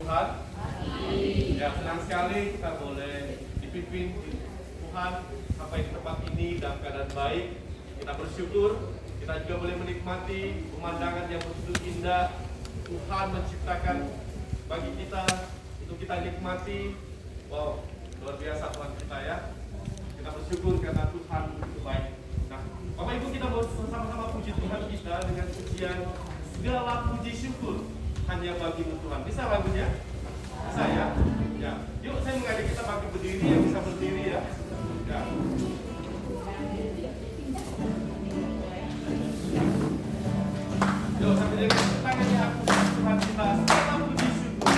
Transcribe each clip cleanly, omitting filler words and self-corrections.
Tuhan. Ya, senang sekali kita boleh dipimpin Tuhan sampai di tempat ini dalam keadaan baik. Kita bersyukur, kita juga boleh menikmati pemandangan yang begitu indah. Tuhan menciptakan bagi kita untuk kita nikmati. Wow, luar biasa Tuhan kita ya. Kita bersyukur karena Tuhan begitu baik. Nah, Bapak Ibu, kita mau sama-sama puji Tuhan kita dengan pujian segala puji syukur hanya bagimu Tuhan. Bisa lagunya? Bisa ya? Ya. Yuk saya mengajak kita pakai berdiri, yang bisa berdiri ya. Ya. Yuk sambil dengan tangannya aku Tuhan kita segala puji syukur.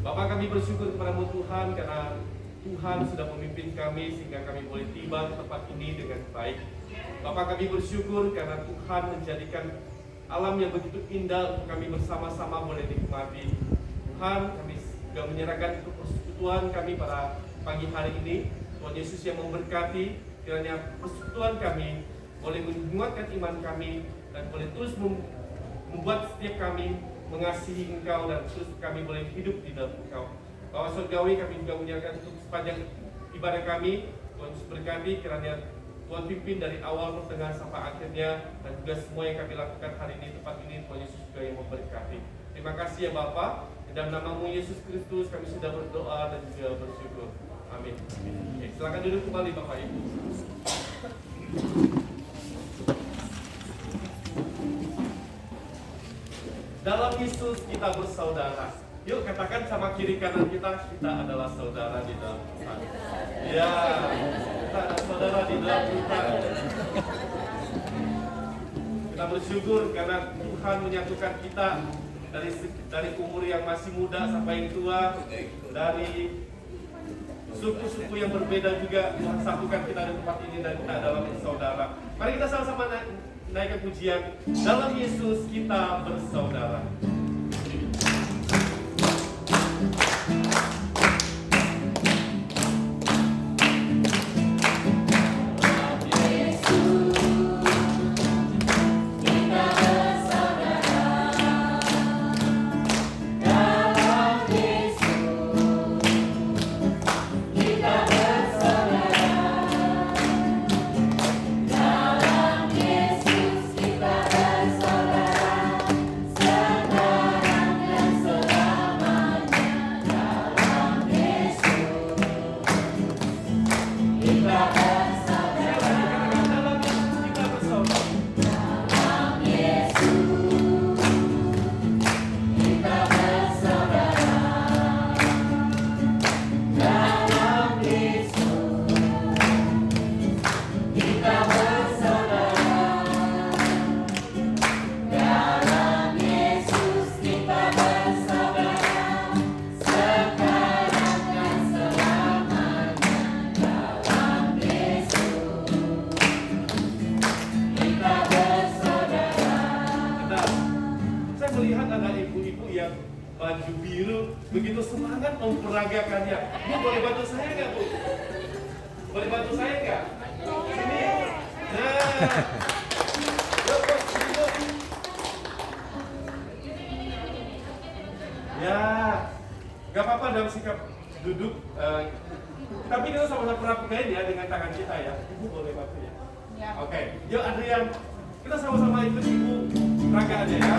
Bapak, kami bersyukur kepadamu Tuhan karena Tuhan sudah memimpin kami sehingga kami boleh tiba di tempat ini dengan baik. Bapak, kami bersyukur karena Tuhan menjadikan alam yang begitu indah untuk kami bersama-sama boleh nikmati. Tuhan, kami juga menyerahkan untuk persekutuan kami pada pagi hari ini. Tuhan Yesus yang memberkati, kiranya persekutuan kami boleh menguatkan iman kami dan boleh terus membuat setiap kami mengasihi Engkau dan terus kami boleh hidup di dalam Engkau. Bapak Surgawi, kami juga menyerahkan untuk sepanjang ibadah kami. Tuhan Yesus berkati, kiranya Tuhan pimpin dari awal, pertengahan sampai akhirnya, dan juga semua yang kami lakukan hari ini, tempat ini, Tuhan Yesus juga yang memberkati. Terima kasih ya Bapak. Dalam nama-Mu Yesus Kristus kami sudah berdoa dan juga bersyukur. Amin. Oke, silakan duduk kembali Bapak Ibu. Dalam Yesus kita bersaudara. Yuk katakan sama kiri kanan kita adalah saudara di dalam Tuhan. Ya, kita adalah saudara di dalam Tuhan. Kita bersyukur karena Tuhan menyatukan kita dari umur yang masih muda sampai yang tua, dari suku-suku yang berbeda juga Tuhan satukan kita di tempat ini dan kita adalah saudara. Mari kita sama-sama naikkan pujian. Dalam Yesus kita bersaudara. Baju biru begitu semangat memperagakannya. Bu, boleh bantu saya nggak, Bu? Boleh bantu saya nggak? Sini. Nah, yuk, Bu, sini, Bu. Ya, nggak apa-apa dalam sikap duduk. Tapi kita sama-sama peragakan ya dengan tangan kita ya. Ibu boleh bantu ya? Ya. Oke, yuk Adrian, kita sama-sama ikut Ibu peragakannya ya.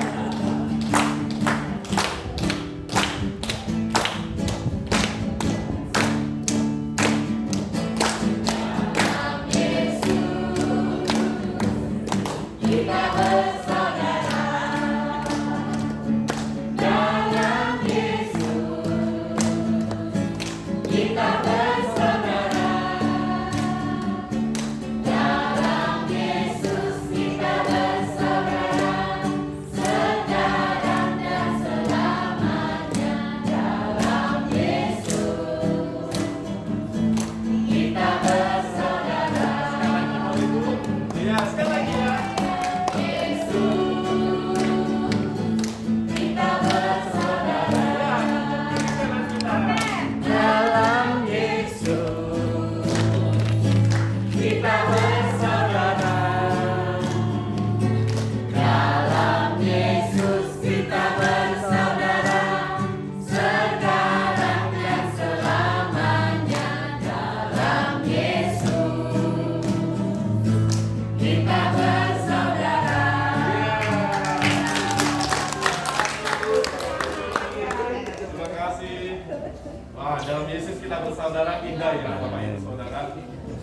Dalam Yesus kita bersaudara, indah ya Bapak Ibu Saudara.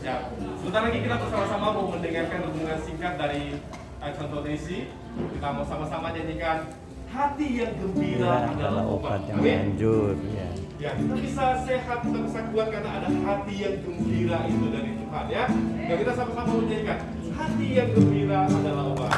Ya, sebentar lagi kita bersama-sama mau mendengarkan hubungan singkat dari Contoh Desi. Kita mau sama-sama nyanyikan hati yang gembira adalah obat yang manjur. Ya, kita bisa sehat, kita bisa kuat karena ada hati yang gembira itu dari Tuhan ya. Dan kita sama-sama menyanyikan hati yang gembira adalah obat.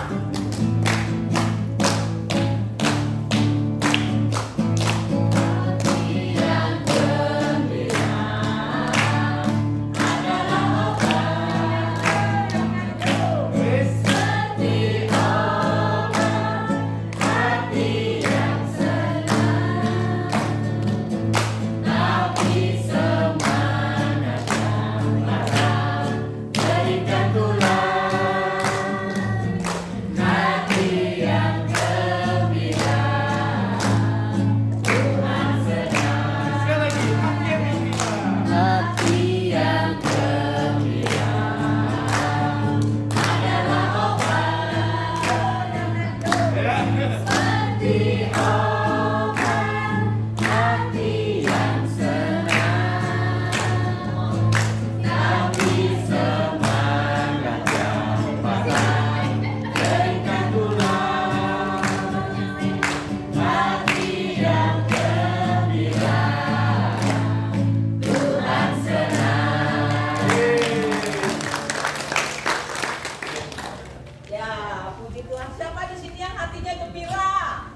Ya, puji Tuhan. Siapa di sini yang hatinya gembira?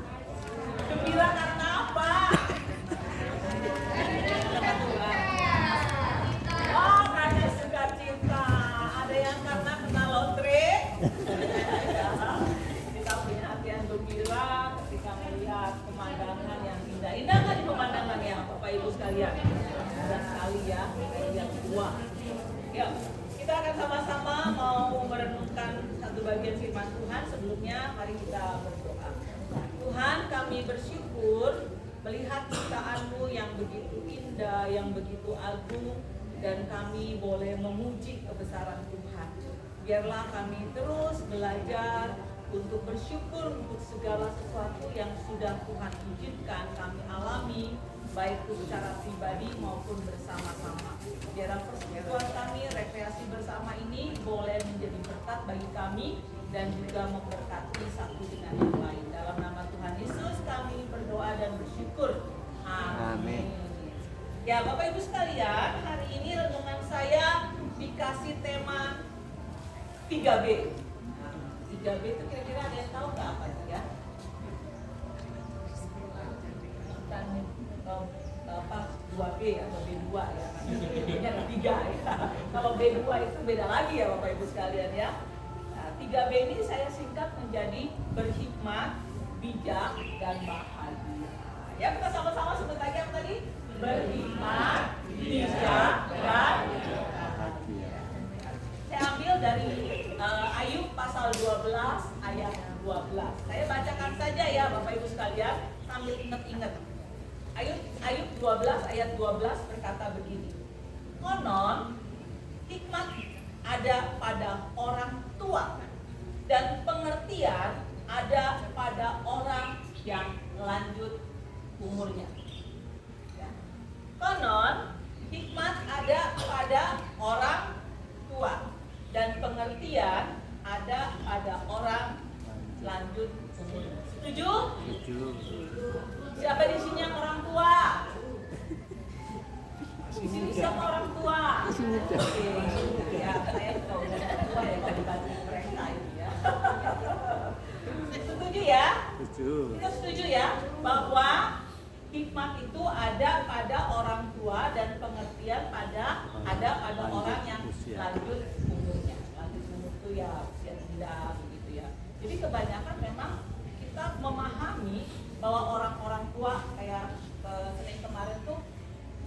Gembira karena apa? Oh, karena sukacita. Ada yang karena kena lotre. Kita punya hati yang gembira ketika melihat pemandangan yang indah. Indah nggak di pemandangan ya, Bapak Ibu sekalian? Indah sekali ya, yang kedua. Yuk, kita akan sama-sama mau merenungkan satu bagian firman Tuhan. Sebelumnya, mari kita berdoa. Tuhan, kami bersyukur melihat ciptaan-Mu yang begitu indah, yang begitu agung, dan kami boleh memuji kebesaran Tuhan. Biarlah kami terus belajar untuk bersyukur untuk segala sesuatu yang sudah Tuhan izinkan kami alami, baik itu secara pribadi maupun bersama-sama. Biarlah persekutuan kami, rekreasi bersama ini boleh menjadi berkat bagi kami dan juga memberkati satu dengan yang lain. Dalam nama Tuhan Yesus kami berdoa dan bersyukur. Amin. Ya, Bapak Ibu sekalian, hari ini renungan saya dikasih tema 3B. 3B itu kira-kira ada yang tahu nggak apa itu ya? Apa 2B atau B2 ya? Ini ada 3 ya. Kalau B2 itu beda lagi ya Bapak Ibu sekalian ya. Nah, 3B ini saya singkat menjadi berhikmat, bijak, dan bahagia. Ya, kita sama-sama sebut lagi apa tadi? Berhikmat, bijak, dan bahagia. Saya ambil dari Ayub pasal 12 ayat 12. Saya bacakan saja ya Bapak Ibu sekalian sambil ingat-ingat. Ayub 12 ayat 12 berkata begini. Konon hikmat ada pada orang tua dan pengertian ada pada orang yang lanjut umurnya. Ya. Konon hikmat ada pada orang tua dan pengertian ada pada orang lanjut umurnya. Setuju? Setuju. Siapa di sini yang orang tua? Di sini siapa orang tua? Oke, ya saya kalau udah tua ya tadi bantu mereka ini ya. Setuju ya? Setuju. Kita setuju ya bahwa hikmat itu ada pada orang tua dan pengertian ada pada orang yang lanjut umurnya. Lanjut umur itu ya usia rendah begitu ya. Jadi kebanyakan memang kita memahami bahwa orang-orang tua kayak Senin kemarin tuh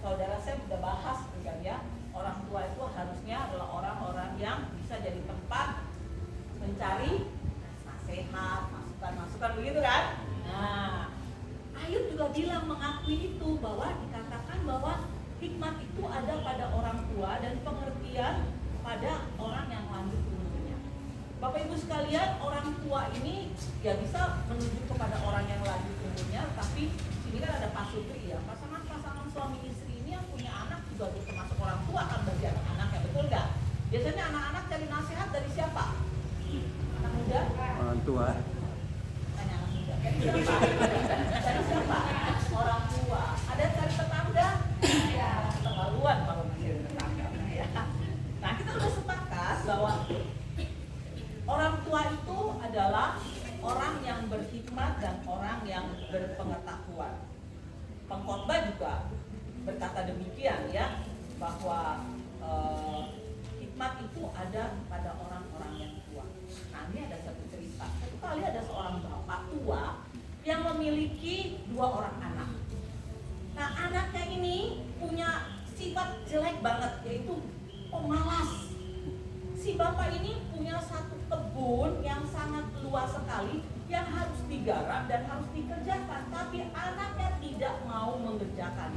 saudara saya sudah bahas kan ya, orang tua itu harusnya adalah orang-orang yang bisa jadi tempat mencari nasihat, masukan begitu kan. Nah, Ayub juga bilang mengakui itu bahwa dikatakan bahwa hikmat itu ada pada orang tua dan pengertian pada orang yang lanjut umurnya. Bapak Ibu sekalian, orang tua ini ya bisa menuju kepada orang yang lanjut umurnya, tapi sini kan ada pasutri ya, pasangan suami istri ini yang punya anak juga termasuk orang tua kan bagi anak-anaknya, betul nggak? Biasanya anak-anak cari nasihat dari siapa? Anak muda? Orang tua. Tanya anak muda. Dari siapa? Dari siapa? Orang tua. Ada dari tetangga? Ya, keterlaluan kalau masih tetangga. Ya. Nah, kita udah sepakat bahwa orang tua itu adalah orang yang berhikmat dan orang yang berpengetahuan. Pengkhotbah juga berkata demikian ya, bahwa hikmat itu ada pada orang-orang yang tua. Nah, ini ada satu cerita. Satu kali ada seorang bapak tua yang memiliki 2 orang anak. Nah, anaknya ini punya sifat jelek banget, yaitu pemalas. Si bapak ini punya satu kebun yang sangat luas sekali yang harus digarap dan harus dikerjakan, tapi anaknya tidak mau mengerjakan.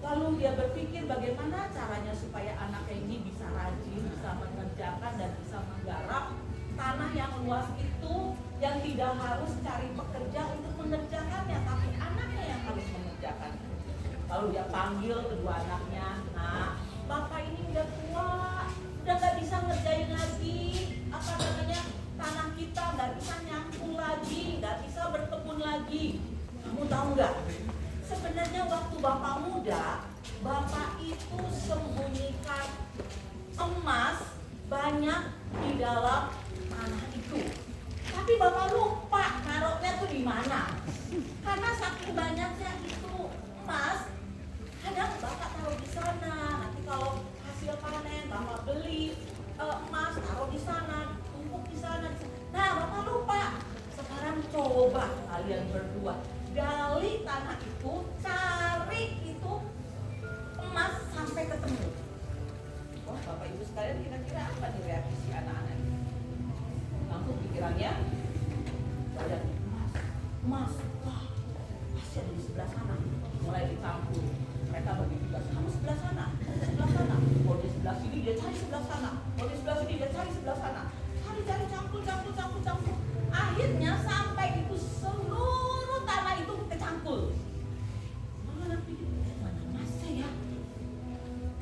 Lalu dia berpikir bagaimana caranya supaya anaknya ini bisa rajin, bisa mengerjakan dan bisa menggarap tanah yang luas itu, yang tidak harus cari pekerja untuk mengerjakannya, tapi anaknya yang harus mengerjakan. Lalu dia panggil kedua anaknya. Nah, bapak ini udah tua, udah gak bisa ngerjain lagi tanah kita, gak bisa nyangkul lagi, gak bisa berkebun lagi. Kamu tahu nggak? Sebenarnya waktu bapak muda, bapak itu sembunyikan emas banyak di dalam tanah itu. Bapak lupa naruhnya tuh di mana. Karena saking banyaknya itu emas, kadang Bapak taruh di sana. Nanti kalau hasil panen Bapak beli emas, taruh di sana, tumpuk di sana. Nah, Bapak lupa. Sekarang coba kalian berdua gali tanah itu, cari itu emas sampai ketemu. Wah, Bapak Ibu sekalian, kira-kira apa nih reaksi si anak-anak ini? Langsung pikirannya banyak emas, wah, pasti ada di sebelah sana. Mulai dicampur. Mereka bagi tugas, kamu sebelah sana, kamu sebelah sana. Oh, di sebelah sini dia cari sebelah sana. Oh, di sebelah sini dia cari sebelah sana. Cari campur. Akhirnya sampai itu seluruh tanah itu kecangkul. Mana pikir, mana emasnya ya?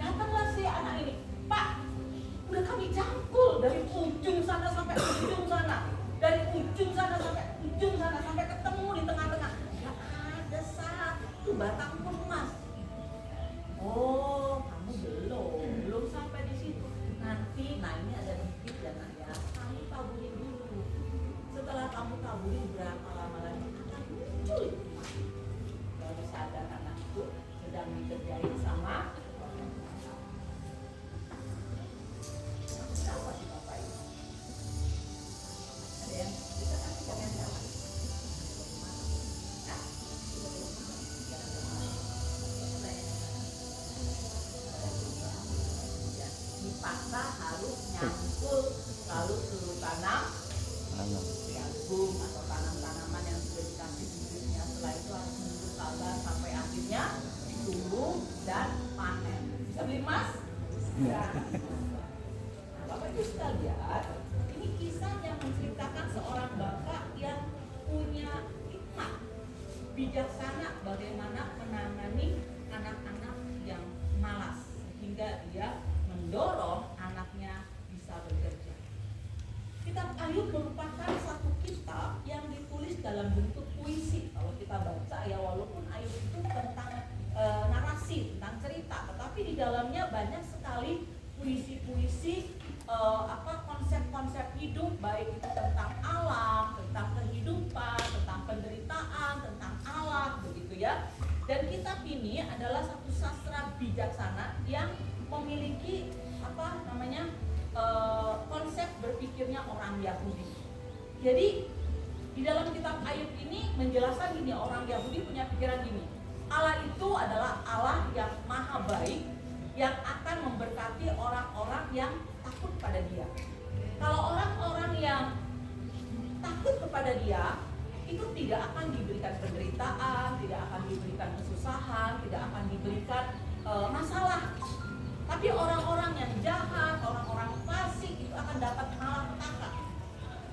Datanglah si anak ini, Pak, udah kami cangkul dari ujung sana sampai ujung sana, dari ujung sana sampai ujung sana, sampai ketemu di tengah-tengah. Gak ada satu batang pun emas. Oh, kamu belum sampai di situ. Nanti, nah ini ada dikit ya nak ya. Kamu taburin dulu. Setelah kamu taburin berapa lama lagi akan muncul itu emas. Baru sadar anak itu sedang dikerjain sama siapa sih Bapak Ibu? Ada yang bisa kasih komen siapa? Dipaksa harus nyangkul lalu suruh tanam jagung atau tanam-tanaman yang sudah dikasih bibitnya. Setelah itu harus menunggu sabar sampai akhirnya tumbuh dan panen. Bisa beli emas? Ya. Bapak Ibu sekalian, ini kisah yang menceritakan seorang bapak yang punya hikmat bijaksana bagaimana menangani anak-anak yang malas sehingga dia mendorong anaknya bisa bekerja. Kitab Ayub merupakan satu kitab yang ditulis dalam bentuk puisi. Kalau kita baca ya, walaupun Ayub itu tentang narasi, tentang cerita, tetapi di dalamnya banyak sekali puisi-puisi konsep-konsep hidup, baik itu tentang alam, tentang kehidupan, tentang penderitaan, tentang Allah, begitu ya. Dan kitab ini adalah satu sastra bijaksana yang memiliki konsep berpikirnya orang Yahudi. Jadi di dalam kitab Ayub ini menjelaskan gini, orang Yahudi punya pikiran gini. Allah itu adalah Allah yang maha baik, yang akan memberkati orang-orang yang takut pada Dia. Kalau orang-orang yang takut kepada Dia, itu tidak akan diberikan penderitaan, tidak akan diberikan kesusahan, tidak akan diberikan masalah. Tapi orang-orang yang jahat, orang-orang fasik itu akan dapat malapetaka.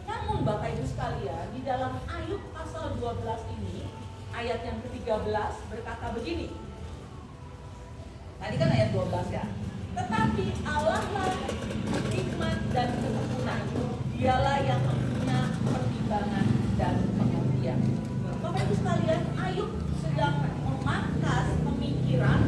Namun Bapak Ibu sekalian, di dalam Ayub pasal 12 ini, ayat yang ke-13 berkata begini. Tadi kan ayat 12 ya. Tetapi Allah lah hikmat dan ketekunan. Dialah yang mempunyai pertimbangan dan pengertian. Bapak Ibu sekalian, Ayub sedang memangkas pemikiran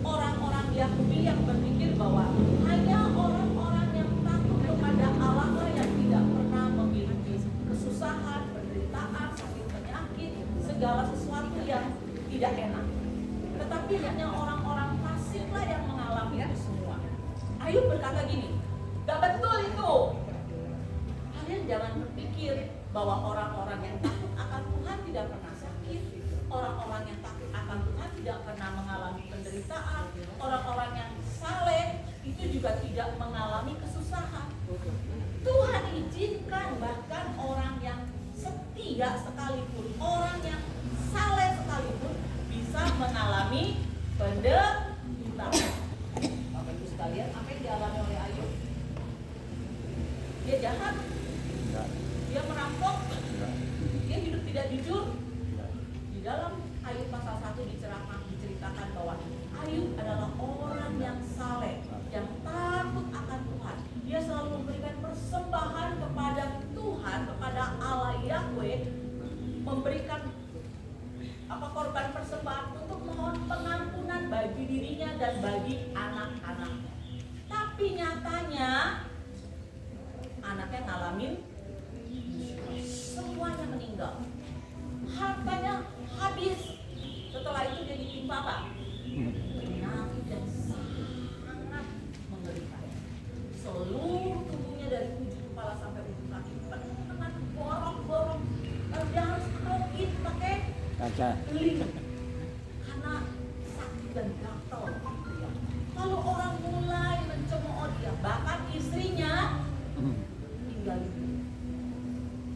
orang-orang Yahudi yang berpikir bahwa hanya orang-orang yang takut kepada Allah lah yang tidak pernah memiliki kesusahan, penderitaan, sakit penyakit, segala sesuatu yang tidak enak. Tetapi hanya orang-orang fasik lah yang mengalami itu semua. Ayub berkata gini, gak betul itu. Kalian jangan berpikir bahwa orang-orang yang takut akan Tuhan tidak pernah sakit, orang-orang yang takut akan Tuhan tidak pernah mengalami penderitaan, orang-orang yang saleh itu juga tidak mengalami kesusahan. Tuhan izinkan bahkan orang yang setia sekalipun, orang yang saleh sekalipun bisa mengalami penderitaan. Bapak Ibu sekalian, apa yang dialami oleh Ayub? Dia jahat, dia merampok, dia hidup tidak jujur. Di dalam Ayub pasal 1 diceritakan bahwa Ayub adalah orang yang saleh, yang takut akan Tuhan. Dia selalu memberikan persembahan kepada Tuhan, kepada Allah Yahweh, memberikan korban persembahan untuk mohon pengampunan bagi dirinya dan bagi anak-anaknya. Tapi nyatanya anaknya ngalamin Kaca. Geling karena sakit dan gatal gitu ya. Kalau orang mulai mencemooh dia, bahkan istrinya tinggalin.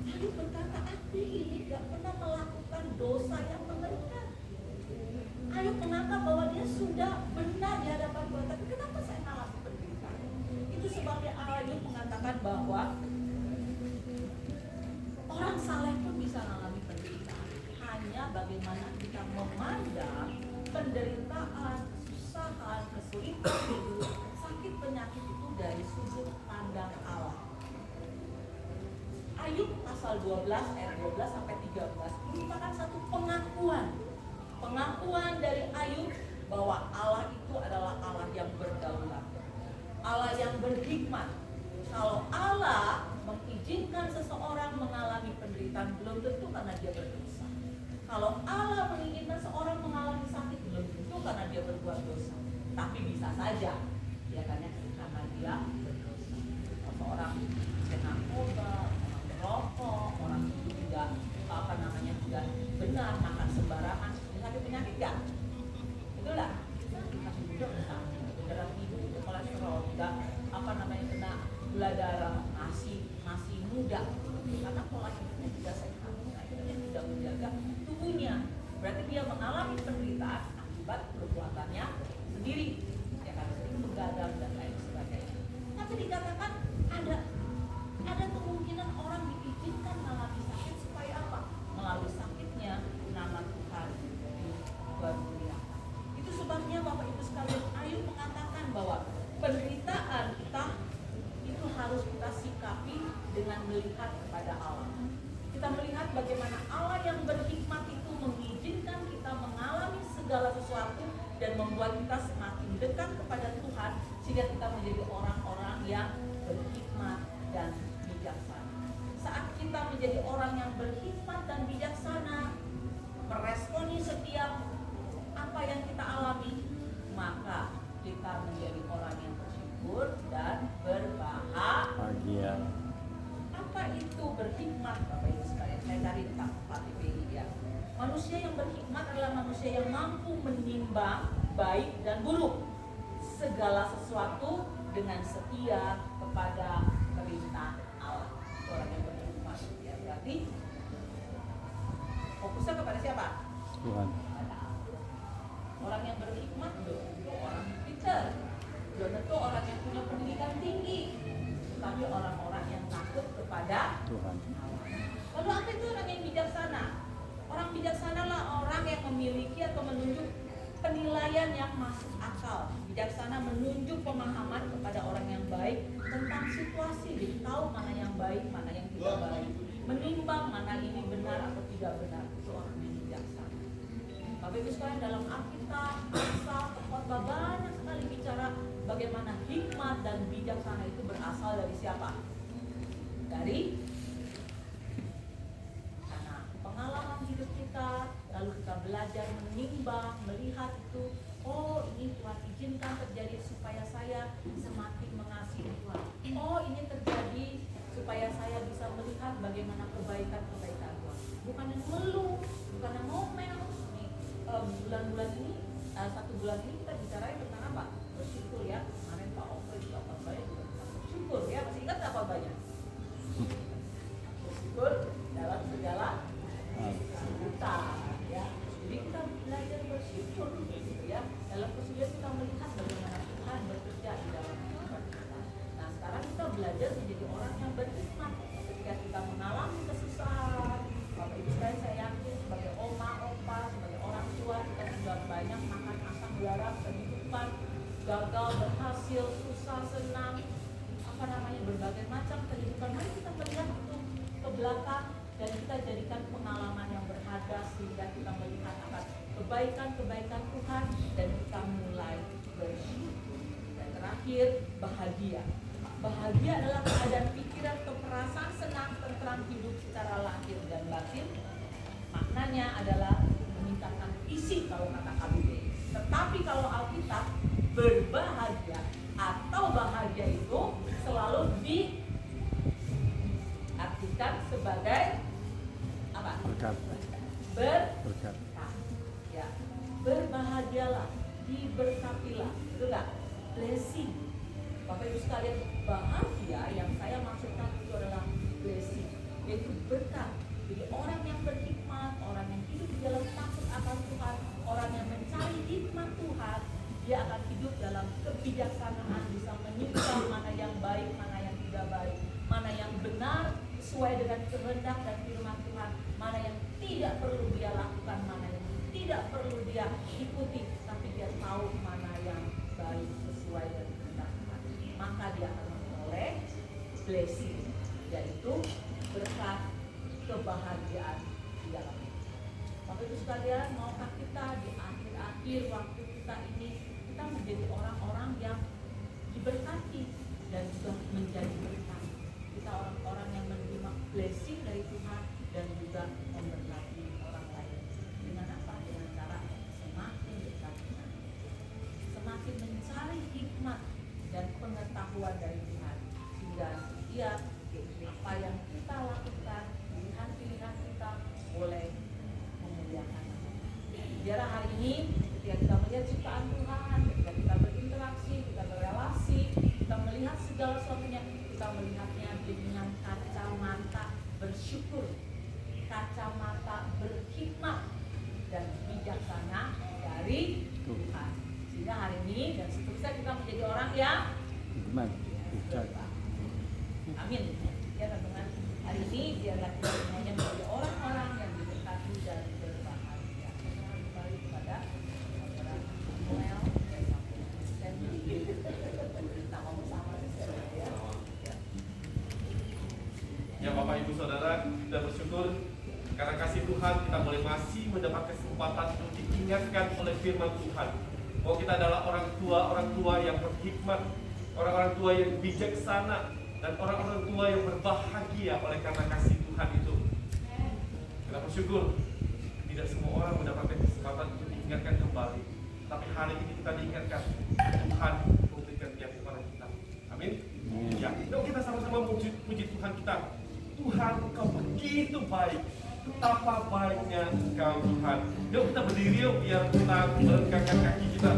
Ayub berkata, aku ini gak pernah melakukan dosa yang mengerikan. Ayub menganggap bahwa dia sudah benar di hadapan Tuhan, tapi kenapa saya mengalami penderitaan? Itu sebabnya Ayub mengatakan bahwa orang saleh pun bisa mengalami penderitaan. Hanya bagaimana kita memandang penderitaan, kesusahan, kesulitan hidup, sakit penyakit itu dari sudut pandang Allah. Ayub pasal 12 ayat 12 sampai 13 merupakan satu pengakuan dari Ayub bahwa Allah itu adalah Allah yang berdaulat, Allah yang berhikmat. Kalau Allah mengizinkan seseorang mengalami penderitaan, belum tentu karena dia berdosa. Kalau Allah menginginkan seorang mengalami sakit, belum tentu karena dia berbuat dosa. Tapi bisa saja, ya karena dia berdosa. Seseorang narkoba, orang merokok, orang itu juga tidak benar makan sembarangan, sakit penyakit kan? Itulah masih muda darah tinggi, kolesterol, tidak kena gula darah, masih muda, karena pola hidupnya tidak sehat, akhirnya tidak menjaga tubuhnya. Berarti dia mengalami penderitaan akibat perbuatannya sendiri, ya kan, sering begadang dan lain sebagainya. Tapi dikatakan ada kemungkinan orang diizinkan mengalami sakit supaya apa? Melalui sakitnya nama Tuhan dimuliakan. Itu sebabnya Bapak Ibu sekalian, Ayub mengatakan bahwa penderitaan kita itu harus kita sikapi dengan melihat kepada Allah. Kita melihat bagaimana Allah yang berhikmat itu mengizinkan kita mengalami segala sesuatu dan membuat kita semakin dekat kepada Tuhan, sehingga kita menjadi orang-orang yang berhikmat dan bijaksana. Saat kita menjadi orang yang berhikmat dan bijaksana, meresponi setiap apa yang kita alami, maka kita menjadi orang yang bersyukur dan berbahagia. Apa itu berhikmat, Bapak Ibu sekalian? Saya cari di KPI ya. Manusia yang berhikmat adalah manusia yang mampu menimbang baik dan buruk, segala sesuatu dengan setia kepada perintah Allah. Itu orang yang berhikmat ya. Berarti fokusnya kepada siapa? Tuhan. Orang yang berhikmat belum tentu orang pintar, belum tentu orang yang punya pendidikan tinggi, tapi orang-orang yang takut kepada Tuhan. Lalu apa itu orang yang bijaksana? Orang bijaksana lah orang yang memiliki atau menunjuk penilaian yang masuk akal. Bijaksana menunjuk pemahaman kepada orang yang baik tentang situasi, jadi tahu mana yang baik, mana yang tidak baik, menimbang mana ini benar atau tidak benar. Itu orang yang bijaksana. Bapak Ibu sekalian, dalam Alkitab, kisah, khotbah banyak sekali bicara bagaimana hikmat dan bijaksana itu berasal dari siapa? Dari karena pengalaman hidup kita, lalu kita belajar menimbang, melihat itu, oh ini Tuhan izinkan terjadi supaya saya semakin mengasihi Tuhan. Oh ini terjadi supaya saya bisa melihat bagaimana kebaikan-kebaikan Tuhan. Bukan yang mengeluh, bukan yang ngomel. Bulan-bulan ini, satu bulan ini kita bicara tentang apa? Bersyukur ya. Kemarin Pak Oke juga khotbahnya juga tentang bersyukur ya. Masih ingat nggak khotbahnya? Bersyukur dalam segala kesulitan ya. Jadi kita belajar bersyukur gitu ya. Dalam kesulitan kita melihat bagaimana Tuhan bekerja di dalam kehidupan kita. Nah sekarang kita belajar menjadi orang yang berhikmat. Ketika kita mengalami kesusahan, Bapak Ibu sekalian, saya yakin sebagai oma, opa, sebagai orang tua, kita sudah banyak makan asam garam kehidupan, gagal, berhasil, susah, senang, berbagai macam kehidupan. Mari kita melihat itu ke belakang dan kita jadikan pengalaman yang berharga sehingga kita melihat akan kebaikan-kebaikan Tuhan dan kita mulai bersyukur. Dan terakhir, bahagia. Bahagia adalah keadaan pikiran atau perasaan senang, tentram hidup secara lahir dan batin. Maknanya adalah meningkatkan isi kalau kata KBBI. Tetapi kalau Alkitab, berbahagia atau bahagia itu selalu diartikan sebagai apa? berkat. Ya, berbahagialah, diberkatilah, betul nggak? Blessing. Bapak Ibu sekalian, bahagia yang saya maksudkan itu adalah blessing, yaitu berkat. Jadi orang yang berhikmat, orang yang hidup di dalam takut akan Tuhan, orang yang mencari hikmat Tuhan, dia akan hidup dalam kebijaksanaan, bisa menyukai mana yang baik, mana yang tidak baik, mana yang benar sesuai dengan kehendak dan firman Tuhan, mana yang tidak perlu dia lakukan, mana yang tidak perlu dia ikuti, tapi dia tahu mana yang baik sesuai dengan kehendak Tuhan. Maka dia akan memperoleh blessing, yaitu berkat, kebahagiaan di dalam hidup. Bapak Ibu sekalian, maukah kita di akhir-akhir waktu kita ini kita menjadi orang-orang yang diberkati dan juga menjadi berkat. Kita orang-orang yang menerima blessing dari Tuhan dan juga memberkati orang lain. Dengan apa? Dengan cara semakin dekat dengan Tuhan, semakin mencari hikmat dan pengetahuan dari Tuhan, sehingga setiap apa yang kita lakukan, pilihan-pilihan kita boleh memuliakan Tuhan. Biarlah hari ini ketika kita melihat ciptaan Tuhan, ketika kita berinteraksi, kita berelasi, kita melihat segala sesuatunya, kita melihatnya dengan kacamata bersyukur, kacamata berhikmat dan bijaksana dari Tuhan. Sehingga hari ini dan seterusnya kita menjadi orang yang berkat. Amin. Ya teman-teman, hari ini biarlah kita semuanya menjadi orang-orang yang diberkati dan berbahagia. Kita kembali kepada saudara Noel dan kita ngomong sama ya. Ya Bapak Ibu Saudara, kita bersyukur karena kasih Tuhan kita boleh masih mendapat kesempatan untuk diingatkan oleh firman Tuhan bahwa kita adalah orang tua yang berhikmat, orang-orang tua yang bijaksana, dan orang-orang tua yang berbahagia oleh karena kasih Tuhan itu. Kita bersyukur tidak semua orang mendapatkan kesempatan untuk diingatkan kembali, tapi hari ini kita diingatkan Tuhan memberikan dia kepada kita. Amin. Ya, yuk kita sama-sama puji Tuhan kita. Tuhan, Engkau begitu baik. Betapa baiknya Engkau Tuhan. Yuk kita berdiri yuk biar kita melangkahkan kaki kita.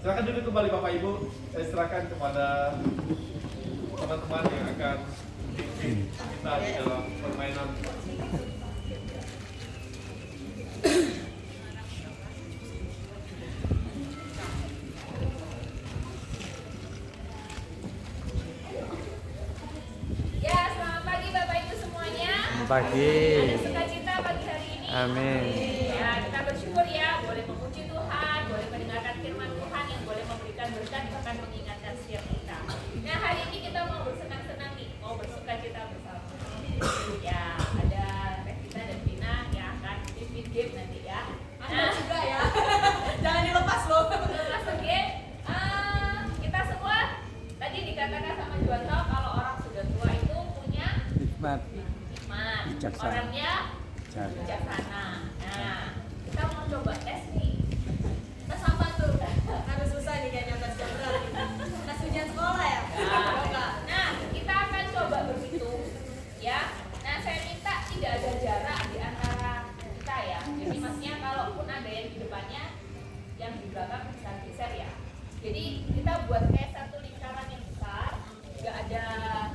Silakan duduk kembali Bapak Ibu. Saya serahkan kepada teman-teman yang akan pimpin kita di dalam permainan. Ya, selamat pagi Bapak Ibu semuanya. Selamat pagi. Ada sukacita pagi hari ini. Amin. Ya, kita bersyukur ya, boleh memuji Tuhan, boleh mendengarkan firman Tuhan yang boleh memberikan berkat bahkan mengingatkan setiap kita. Nah, hari ini kita mau bersenang-senang nih, mau bersukacita bersama. Ya, ada Revita dan Vina yang akan pimpin game nanti ya. Anda juga ya. Jangan dilepas loh. Lepas oke. Kita semua tadi dikatakan sama Juanto kalau orang sudah tua itu punya Hikmat. hikmat. Bijaksana. Orangnya bijaksana. Nah, kita mau coba tes nih. Tes apa tuh? Harus susah nih kayaknya tes yang berat. Tes ujian sekolah ya? Nah, kita akan coba berhitung ya. Nah, saya minta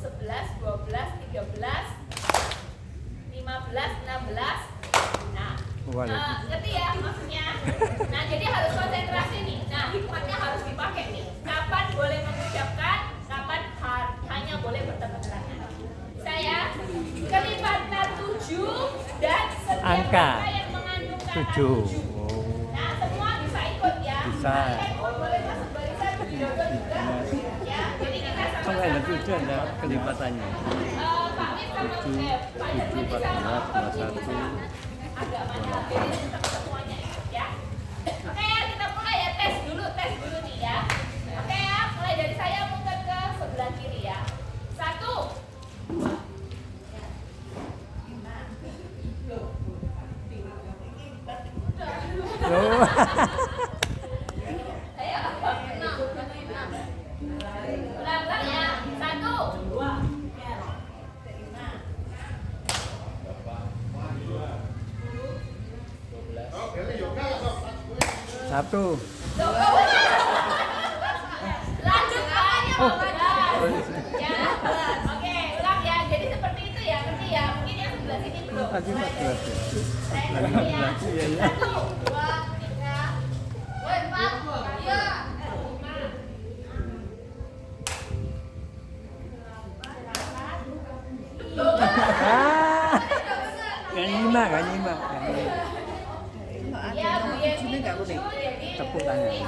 11, 12, 13, 15, 16. Nah, ngerti ya maksudnya? Nah, jadi harus konsentrasi nih. Nah, hikmatnya harus dipakai nih. Kapan boleh mengucapkan, kapan hanya boleh bertepuk tangan. Saya kelipatan 7 dan setiap Angka yang mengandung kata 7. 7. Nah, semua bisa ikut ya. Bisa. Handphone boleh masuk barisan, jodoh juga. Ya, jadi kita Oh, ada sama-sama. 7 ada kelipatannya. Pak Mir sama 7, Pak Hermadi 14, sama 21. agamanya, jadi tetap semuanya ikut ya. Oke ya, kita mulai ya, tes dulu nih ya. Oke ya, mulai dari saya muter ke sebelah kiri ya. 1, 2, Oh. ayo, 6, ulang ya. 1, 2, 1. lanjut hanya Oh. ya. Oke, ulang ya. Jadi seperti itu ya, ngerti ya? Mungkin yang sebelah sini belum. Tadi 14 ya. Saya ngerti ya. 14, iya, iya. 1, 2, 3, 4, 5. Ah. Gak nyimak, gak nyimak. Ya, Bu Yenti nggak boleh. jadi Tepuk tangan. bisa.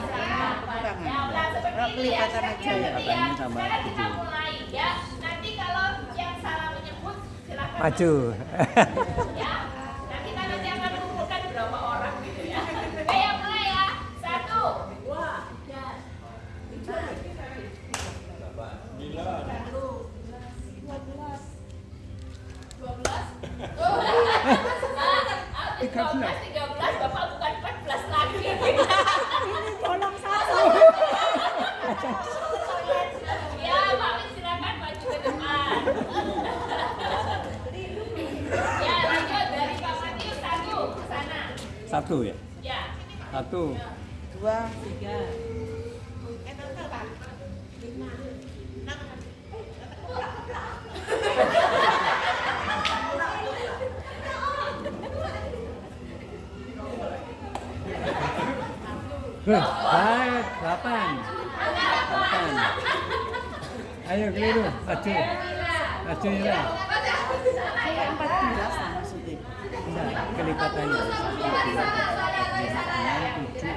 tangan. Ya, udah seperti Nggak ini ya. kelihatan aja ya. Ngerti ya? Kelihatannya tambah Sekarang kita 7. mulai ya. Nanti kalau yang salah menyebut silakan Maju. ya. Nah, kita nanti akan kumpulkan berapa orang gitu ya. Oke, ya mulai ya. 1, 2, 3, 13, Bapak bukan 14 lagi. Tolong satu. Ya, Pak Min silakan maju ke depan. Ya, lanjut dari Pak Matius 1 ke sana. 1 ya? Ya. 1. 2, 3. Baik, 8. 8. Ayo keliru, maju. Maju ya. 14 lah maksudnya. Enggak, kelipatannya. 1, 2, 3, 4, 5, 6, 7.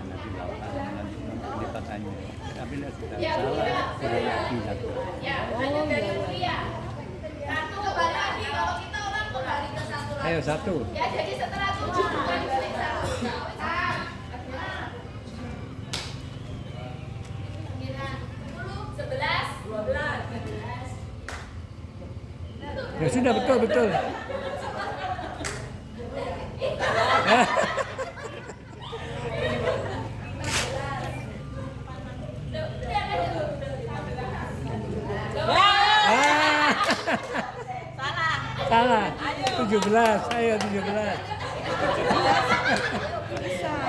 Nanti 8, nanti kelipatannya. Tapi lihat sudah salah, kurang lagi 1. Ya, lanjut dari Mulia. 1 kembali lagi, kalau kita orang kembali ke 1 lagi. Ayo 1. Ya, jadi setelah 7 bukan balik 1. 11, 12. Ya sudah betul betul. Ah. Salah. 17. Ayo 17.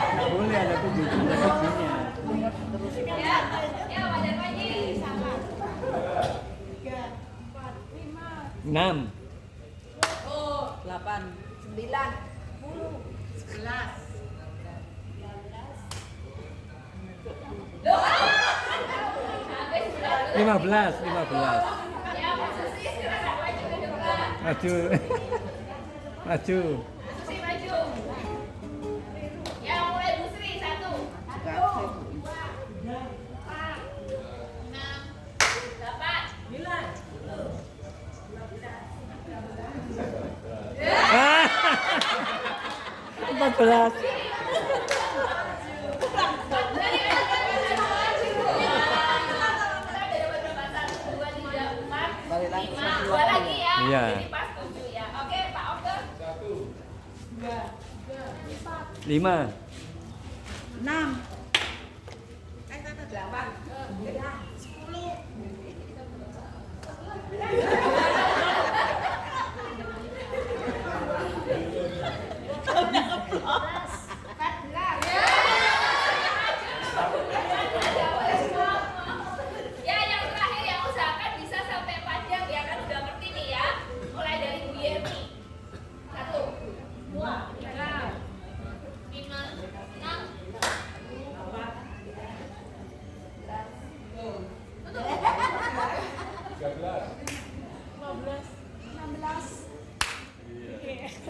Nggak boleh ada 17 giginya. Ya, ya wajar lagi. 6. 8, 9, 10, 11. Sampai 19. 15. Ya, posisi silakan maju ke depan. Maju. Maju. Susi maju. Ya, mulai Bu Sri 1. 14. Sekali lagi. 5, 2 lagi ya. Iya. Jadi pas 7 ya. Oke, Pak Oke. 5. 6. Ya, yang terakhir yang usahakan bisa sampai 4 jam ya, kan udah ngerti nih ya. Mulai dari Bu Yemi. 1, 2, 3, 5, 6.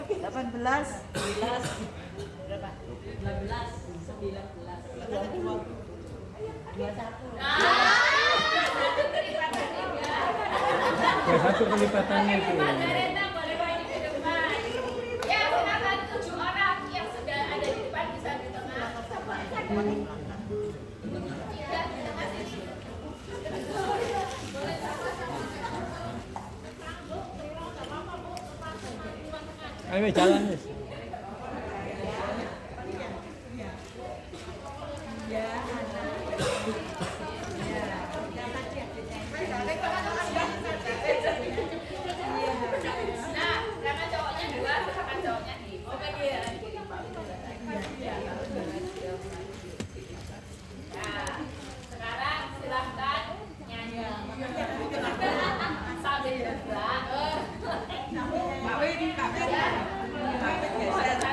Delapan belas, 11, berapa? 12, 19, 20, 21. Terima kasih ya. Ya, 1 kelipatannya itu. Pak Jareta boleh maju ke depan. Ya, silakan 7 orang yang sudah ada di depan bisa di tengah. Ya, terima kasih. Ayo jalan Miss. Nah, tangan cowoknya 2, tangan cowoknya di. Oh, lagi ya. Nah, sekarang silahkan nyanyi sambil bergerak.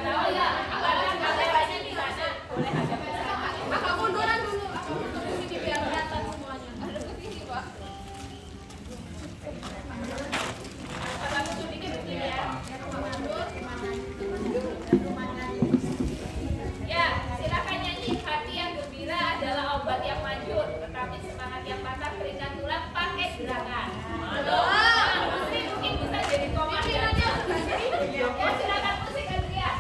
Oh ya, karena kameranya di sana, boleh ada bersama. Kakak munduran dulu, aku mundur ke sini biar kelihatan semuanya. Ada ke sini, Pak. Kakak mundur dikit begini ya. Ya, silakan nyanyi. Hati yang gembira adalah obat yang manjur, tetapi semangat yang patah berikan tulang pakai gerakan. Musik mungkin bisa jadi komandan. Ya, silakan musik Adrian.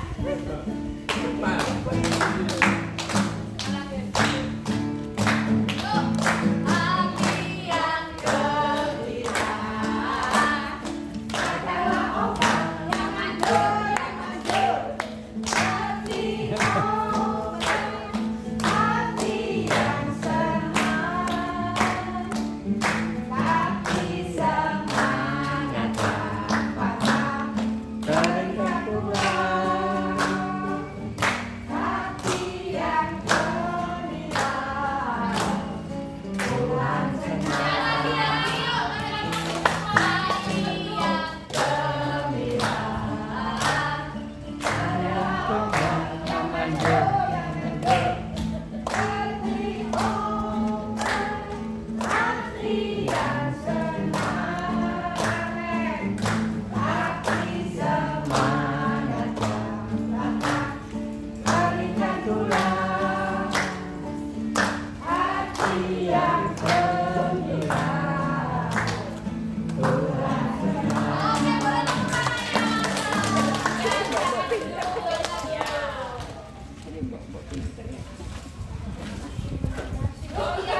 Hati yang gembira adalah obat yang manjur, hati yang senang, tapi semangat patah Berikan tulang. hati yang gembira pulang senang. Hati yang gembira adalah obat yang manjur, hati yang senang, tapi semangat berikan tulang. Hati yang gembira pulang senang. Oke, boleh tepuk tangannya.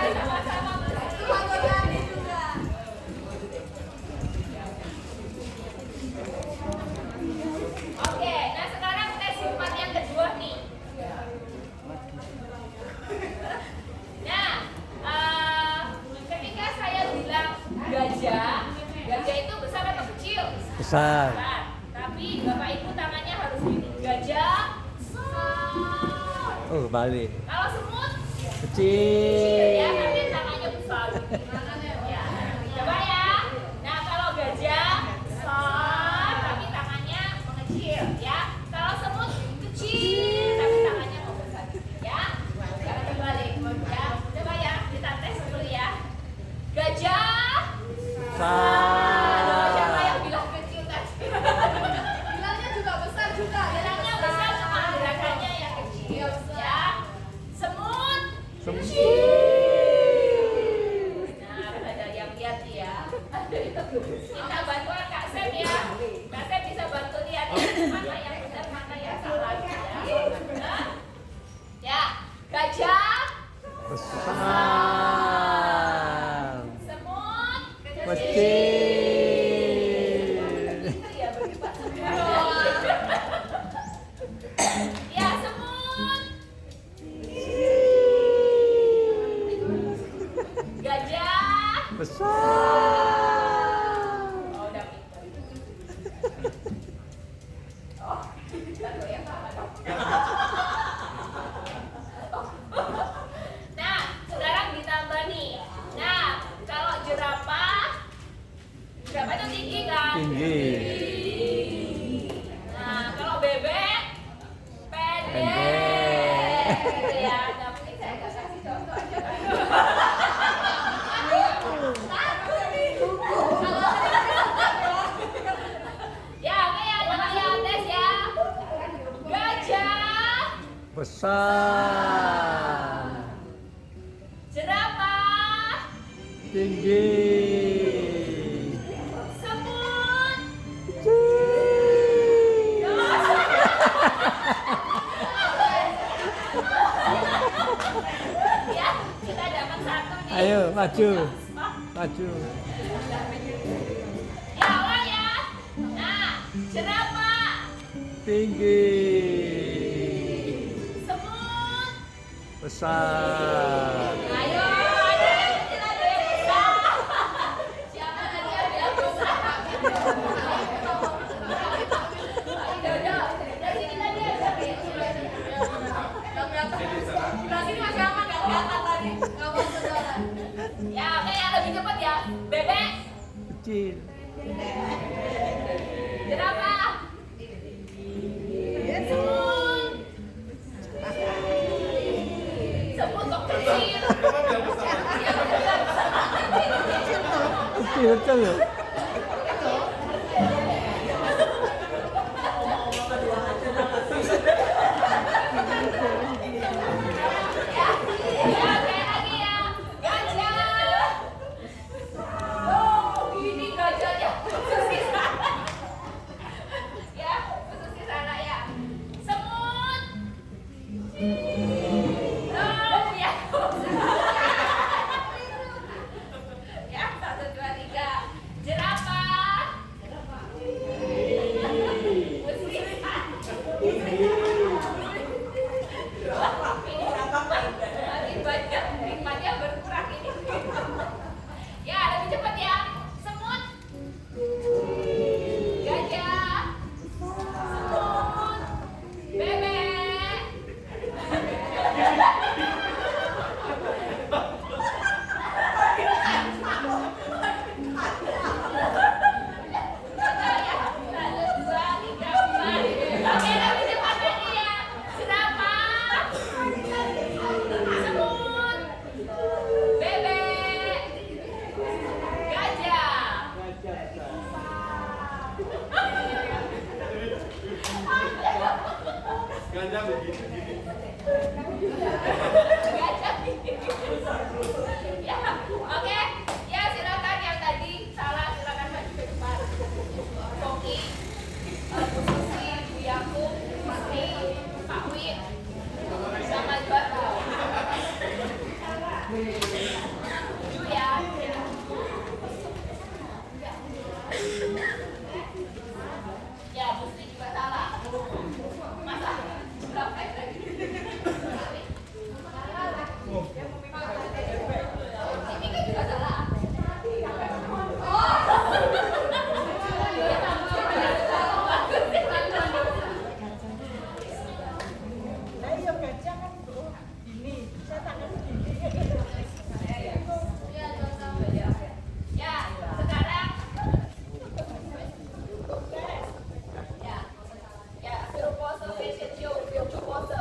Sama-sama berani juga. Oke, nah sekarang tes hikmat yang kedua nih. Nah, ketika saya bilang gajah, gajah itu besar atau kecil? Besar. Besar. Tapi Bapak Ibu tangannya harus gini. Gajah besar. Oh, balik. Kalau semut Kecil. ya, tapi tangannya besar. Ya, coba ya. Nah, kalau gajah besar, tapi tangannya mengecil, ya. Kalau semut kecil, tapi tangannya membesar, ya. Jangan dibalik, ya. Coba ya, kita tes dulu ya. Gajah. Aduh, siapa yang bilang kecil tadi? Bilangnya juga besar juga. Bilangnya besar, cuma gerakannya yang kecil, ya. Semut. Nah, ada yang lihat ya. Kita bantu Kak Sem ya. Kak Sem bisa bantu lihat mana yang benar, mana yang salah ya. Nah, ya, gajah, Besar. semut, Kecil. tinggi. Nah, kalau bebek pendek. Pendek. Gitu ya. Nggak mungkin saya nggak kasih contoh aja kan. Ya, oke ya, coba ya tes ya. Gajah, Besar. jerapah, Tinggi. semut. Ya, kita dapat satu nih. Ayo maju. Maju. Ya, ulang ya. Nah, jerapah, Tinggi. semut. Besar. Ayo, ada yang kecil, ada yang besar. Siapa tadi yang bilang besar? Dodo, dari sini tadi ada Sebelah sini masih aman, nggak kelihatan tadi. Nggak mau jalan. Ya, oke ya, lebih cepat ya. Bebek, Kecil. jerapah, semut. Semut kok kecil. Bapak bilang besar. Kecil betul loh. Ya, oke lagi ya. Gajah. Oh, ini gajahnya khusus di sana. Ya, khusus di sana ya. Semut. Oh, ya. Ya, 1, 2, 3. Jerapah. Makin banyak, nikmatnya berkurang ini. Ya, lebih cepat ya. Semut, gajah, semut, bebek. Satu, dua, tiga, empat. Oke, lebih cepat lagi ya. Jerapah, semut, bebek, gajah. Gajah begitu gini. Gajah. Ya, oke. Ya, silakan yang tadi salah silakan maju ke depan. Koki, Bu Susi, Bu Yakub, Kristi, Pak Win, sama Maju. Maju ya. Ya, Musti juga salah. Masa? Berapa lagi? Ini kan juga salah. Ayo gajah kan bro. Ini saya tangan segini. Ya, sekarang ya, ya, suruh pose fashion show, tujuh pose.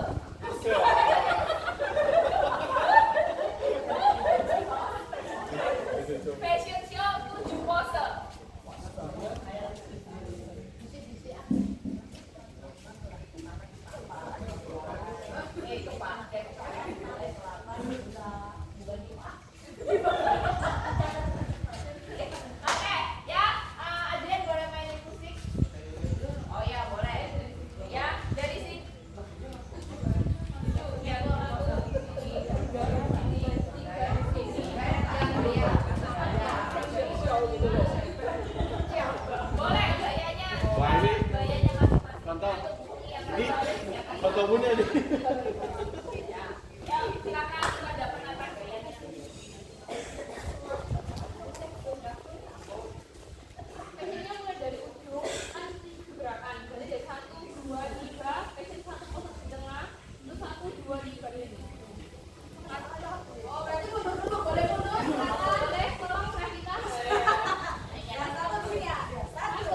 Fashion show, 7 pose. Itu Pak. Oke, ya, Adrian boleh mainin musik? Oh ya, boleh. Ya, dari sini. Ya, 1, 2, 3, boleh gayanya. Wah, ini Gayanya masing-masing. contoh. Yang Ini yang foto punya nih. Ya, silakan pada penata gayanya. Kayaknya mulai dari ujung, nanti gerakan. Jadi dari 1, 2, 3, fashion 1 pose di tengah, terus 1, 2, 3 di sini. Oh, berarti mundur dulu, boleh mundur? Boleh, tolong Rafika. Yang satu dulu ya. Satu.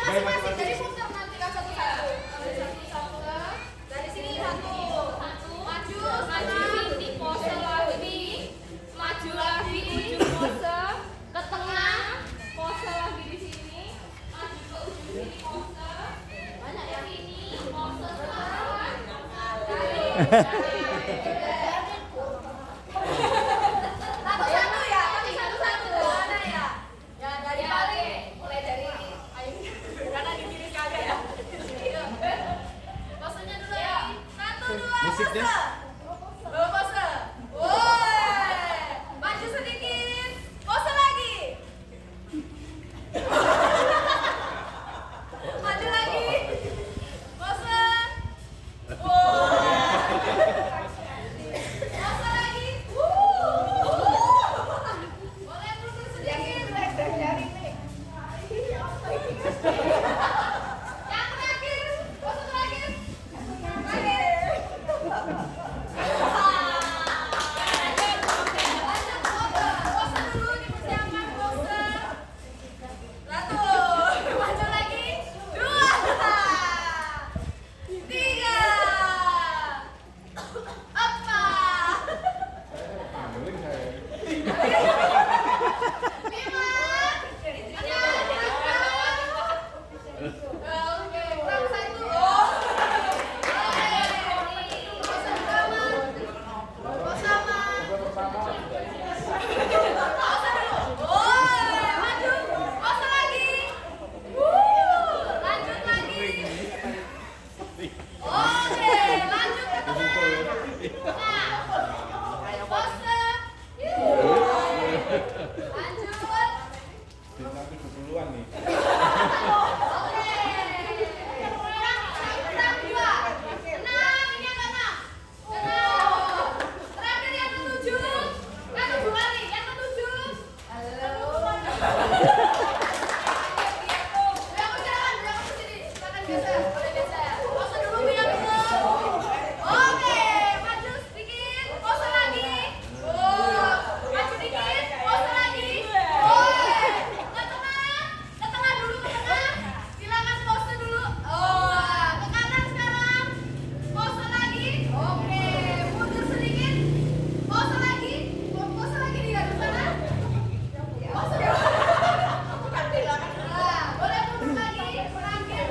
masing-masing dari putar nanti kan satu-satu. Satu. Dari sini satu. Maju, Maju sini pose lagi. Maju lagi ujung pose. Ke tengah. Pose lagi di sini. Maju ke ujung sini pose. banyak ya. Sini pose sekarang. Satu-satu ya, tapi satu-satu. Mana ya? Ya dari Ya, balik. oke. Mulai dari Ayo. Karena di kiri kagak ya. Posenya dulu ya. Satu, dua, Musiknya? pose. Bawa pose. Woi. Maju sedikit. Pose lagi. Maju lagi. Pose. Woi. Pose lagi. Boleh mundur sedikit. Yang terakhir, pose terakhir. Lanjut pose dulu dipersiapkan pose. Satu, maju lagi. Dua, tiga, empat, lima, oke, kurang satu. Pose pertama. Pose sama. Pose dulu. Woi, maju. Pose lagi. Lanjut lagi. Oke, lanjut ke tengah. Ayo pose. Lanjut. Oke. Kurang dua. Enam, ini yang keenam. Enam. Terakhir yang ketujuh. Yang ketujuh lagi, yang ketujuh. Halo. Yang berjalan, yang ke sini. Silakan biasa, boleh biasa. Pose dulu biar dulu. Oke, maju sedikit, pose lagi. Maju dikit, pose lagi. Ke tengah dulu ke tengah. Silakan pose dulu. Ke kanan sekarang. Pose lagi. Oke, mundur sedikit. Pose lagi. Pose lagi di garis sana. Pose dulu. Bukan bilang. Boleh mundur lagi. Terakhir.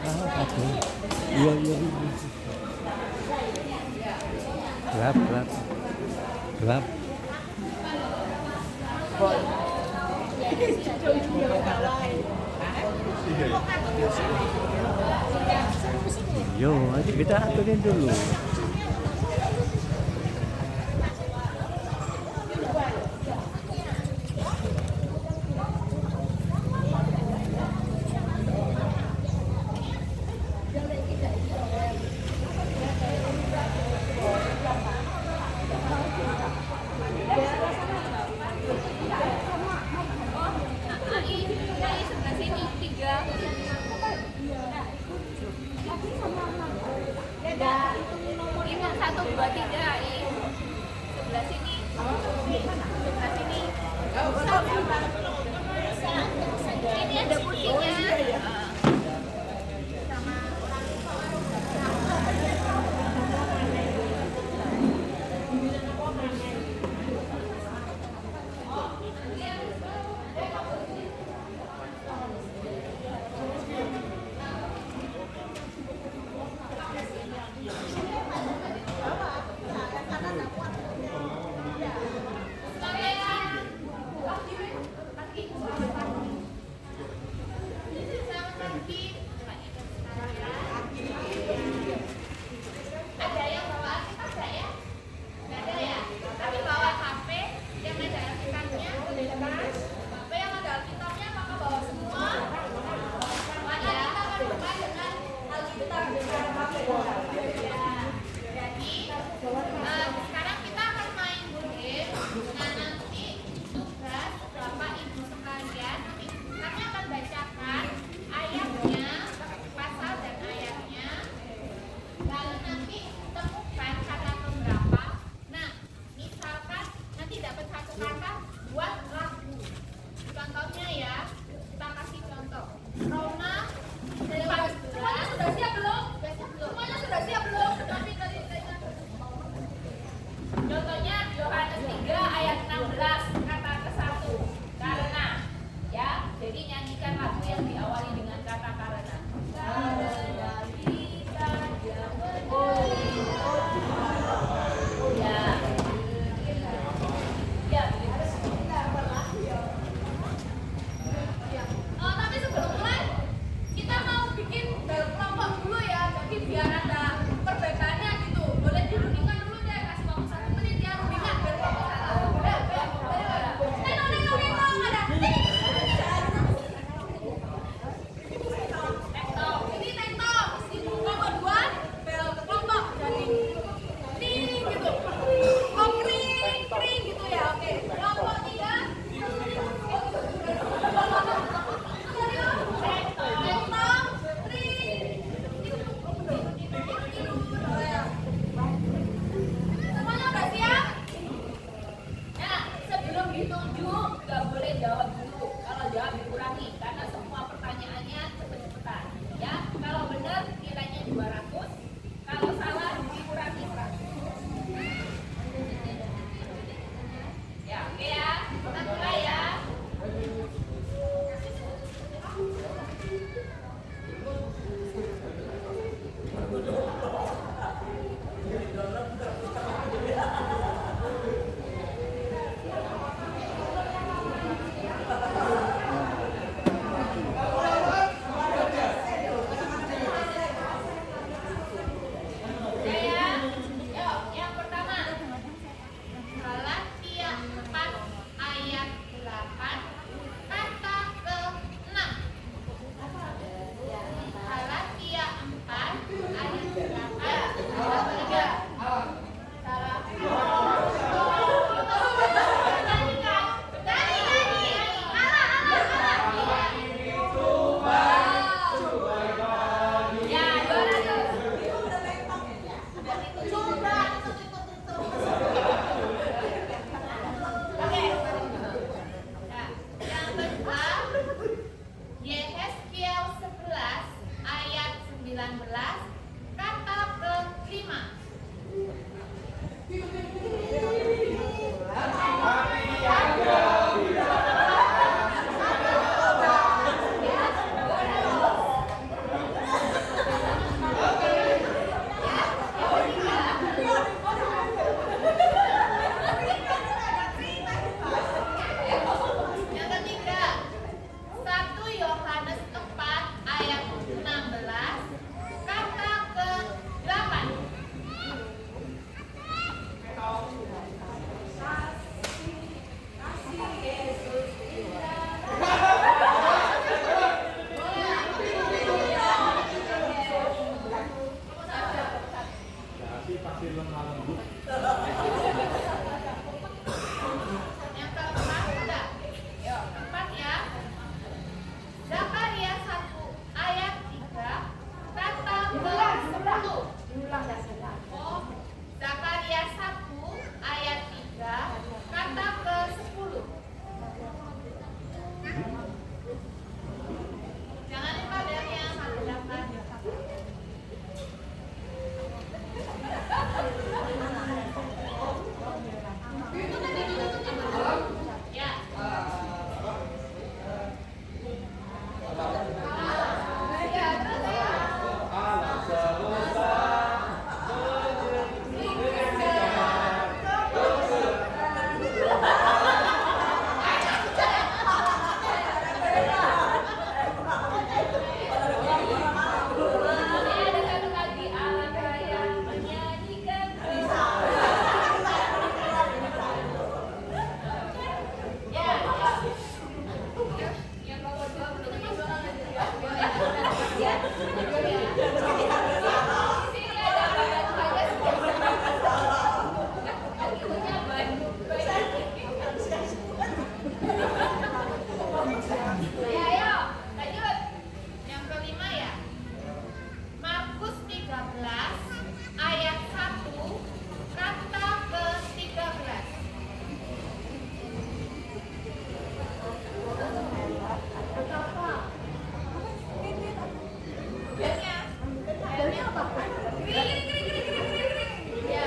Aku. Iya. Gelap. Yo, kita aturin dulu. Ai sebelah sini 3. Ini 1, 2, 3 Ai. Sebelah sini. Sebelah sini. Ini ada kursinya. ayat 16, kata ke-8. Kasih pasir lemah lembut. Yang keempat udah. Yuk, keempat ya. Zakaria 1 ayat 3, kata ke-10. Oh, Zakaria 1 ayat 3, kata ke-10. Jangan lupa dari yang satu dapat. Ya. Ya, terus ya. Alam semesta Ini ada satu lagi alam raya menyanyikan. Ya. Yang nomor 2 belum ya. Di sini ada banyak saja. Punya banyak. Ya, ayo, lanjut. Yang kelima ya. Markus 13 ayat 1, kata ke-13. Ayatnya apa? Ya. Ya.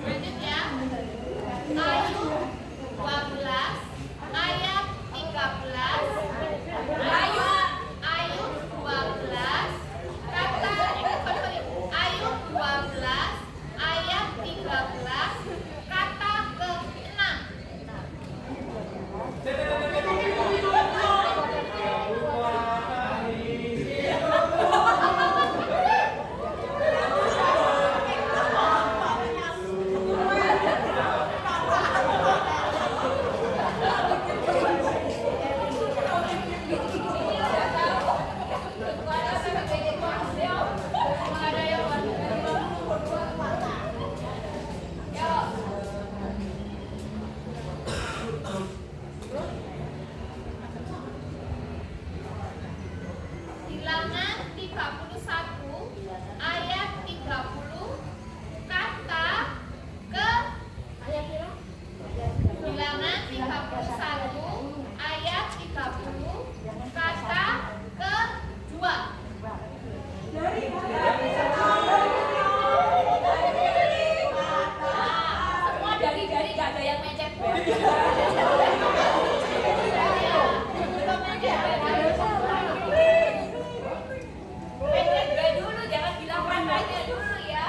Lanjut ya. Ayub 12 ayat 13. Ayub 12 kata Ayub 12 ayat 13, kata ke-6. Bilangan 31 ayat 30, kata ke Bilangan 31 ayat 30, kata ke-2. Semua dari gak ada yang mecet. Mecet gue dulu, jangan bilang katanya dulu ya.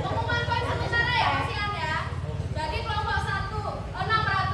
Pengumuman poin sementara ya, kasihan ya. Bagi kelompok 1 600.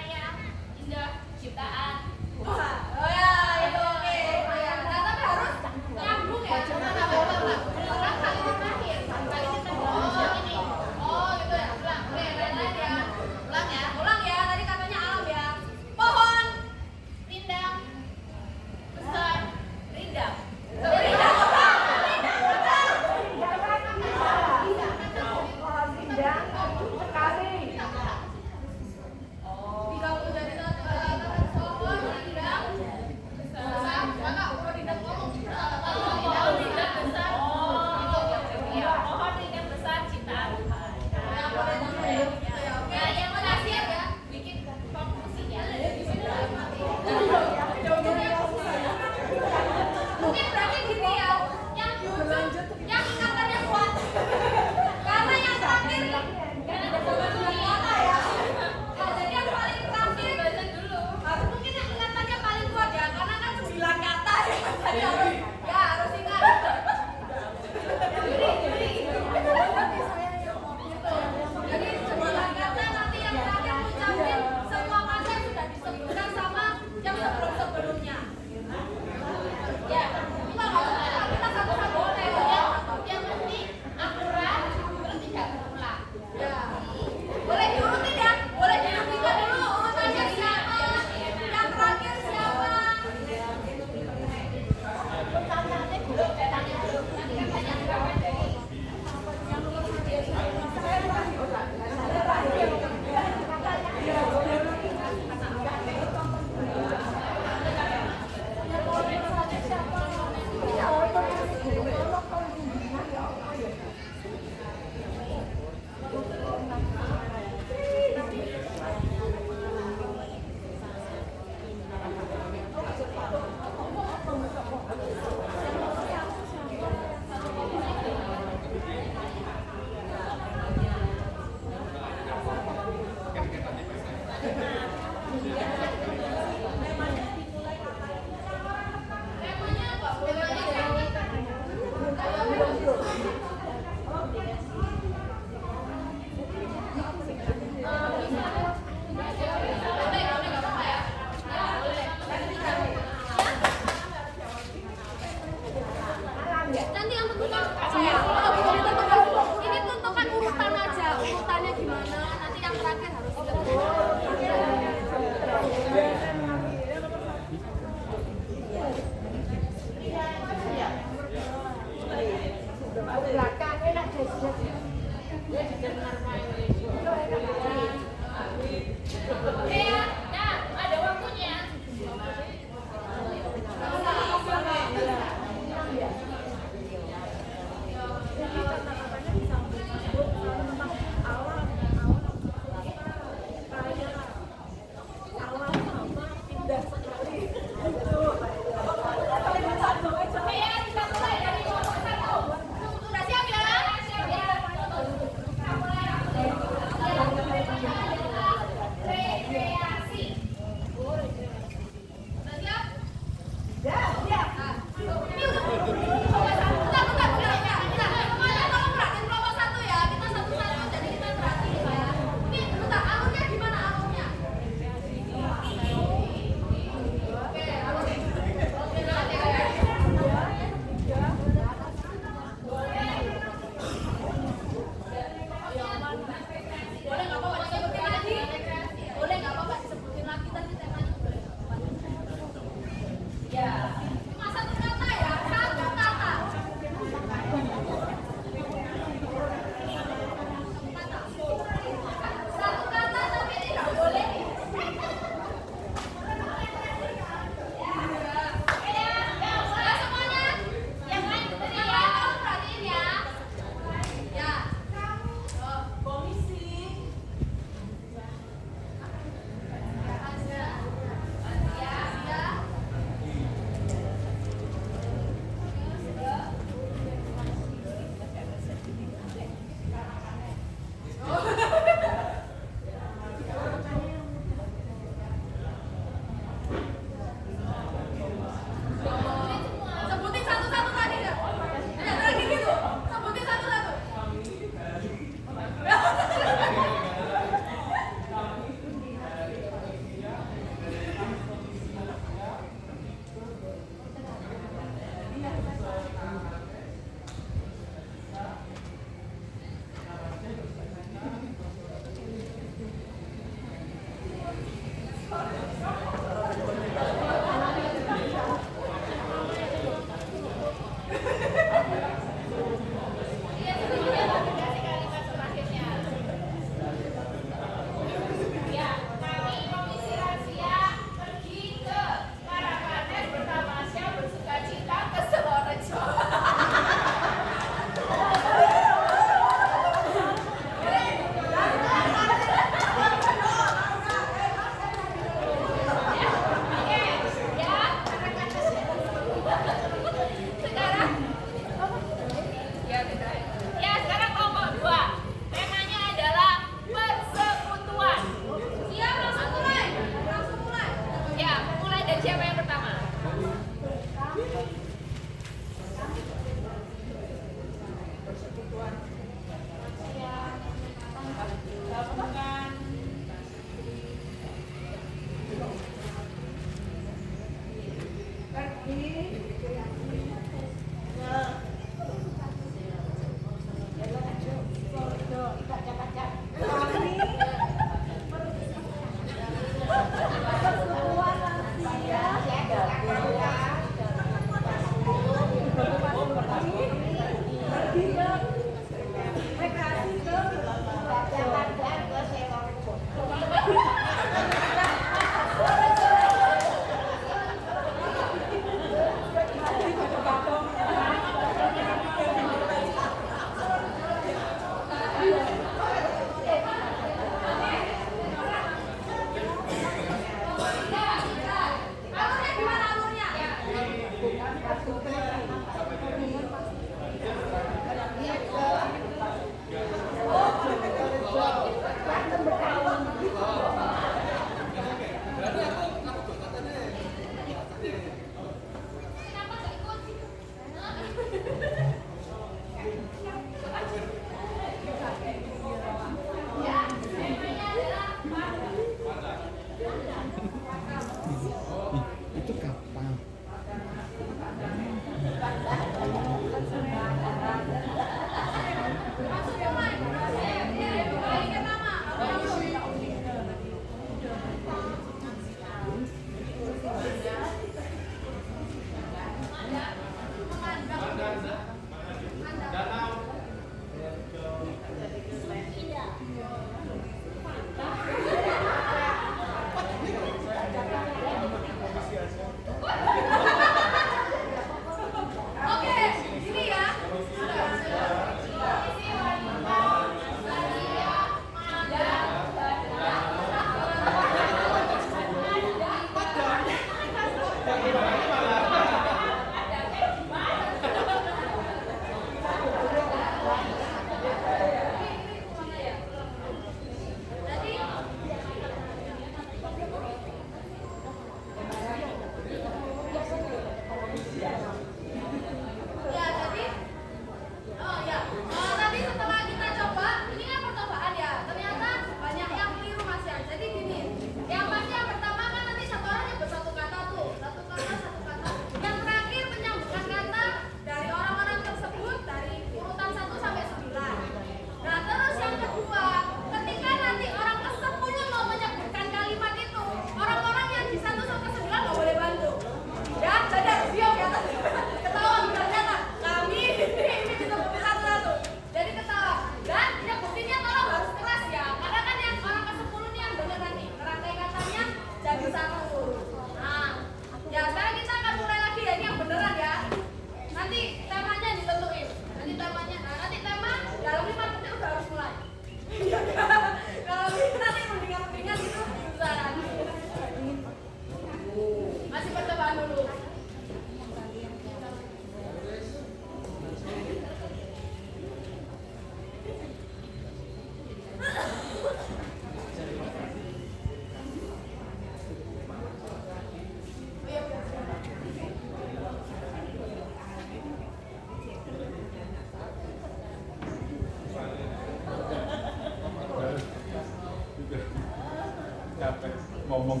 capek ngomong.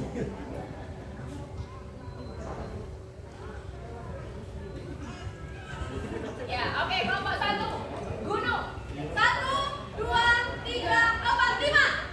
Ya, oke, kelompok 1. Gunung. 1, 2, 3, 4, 5.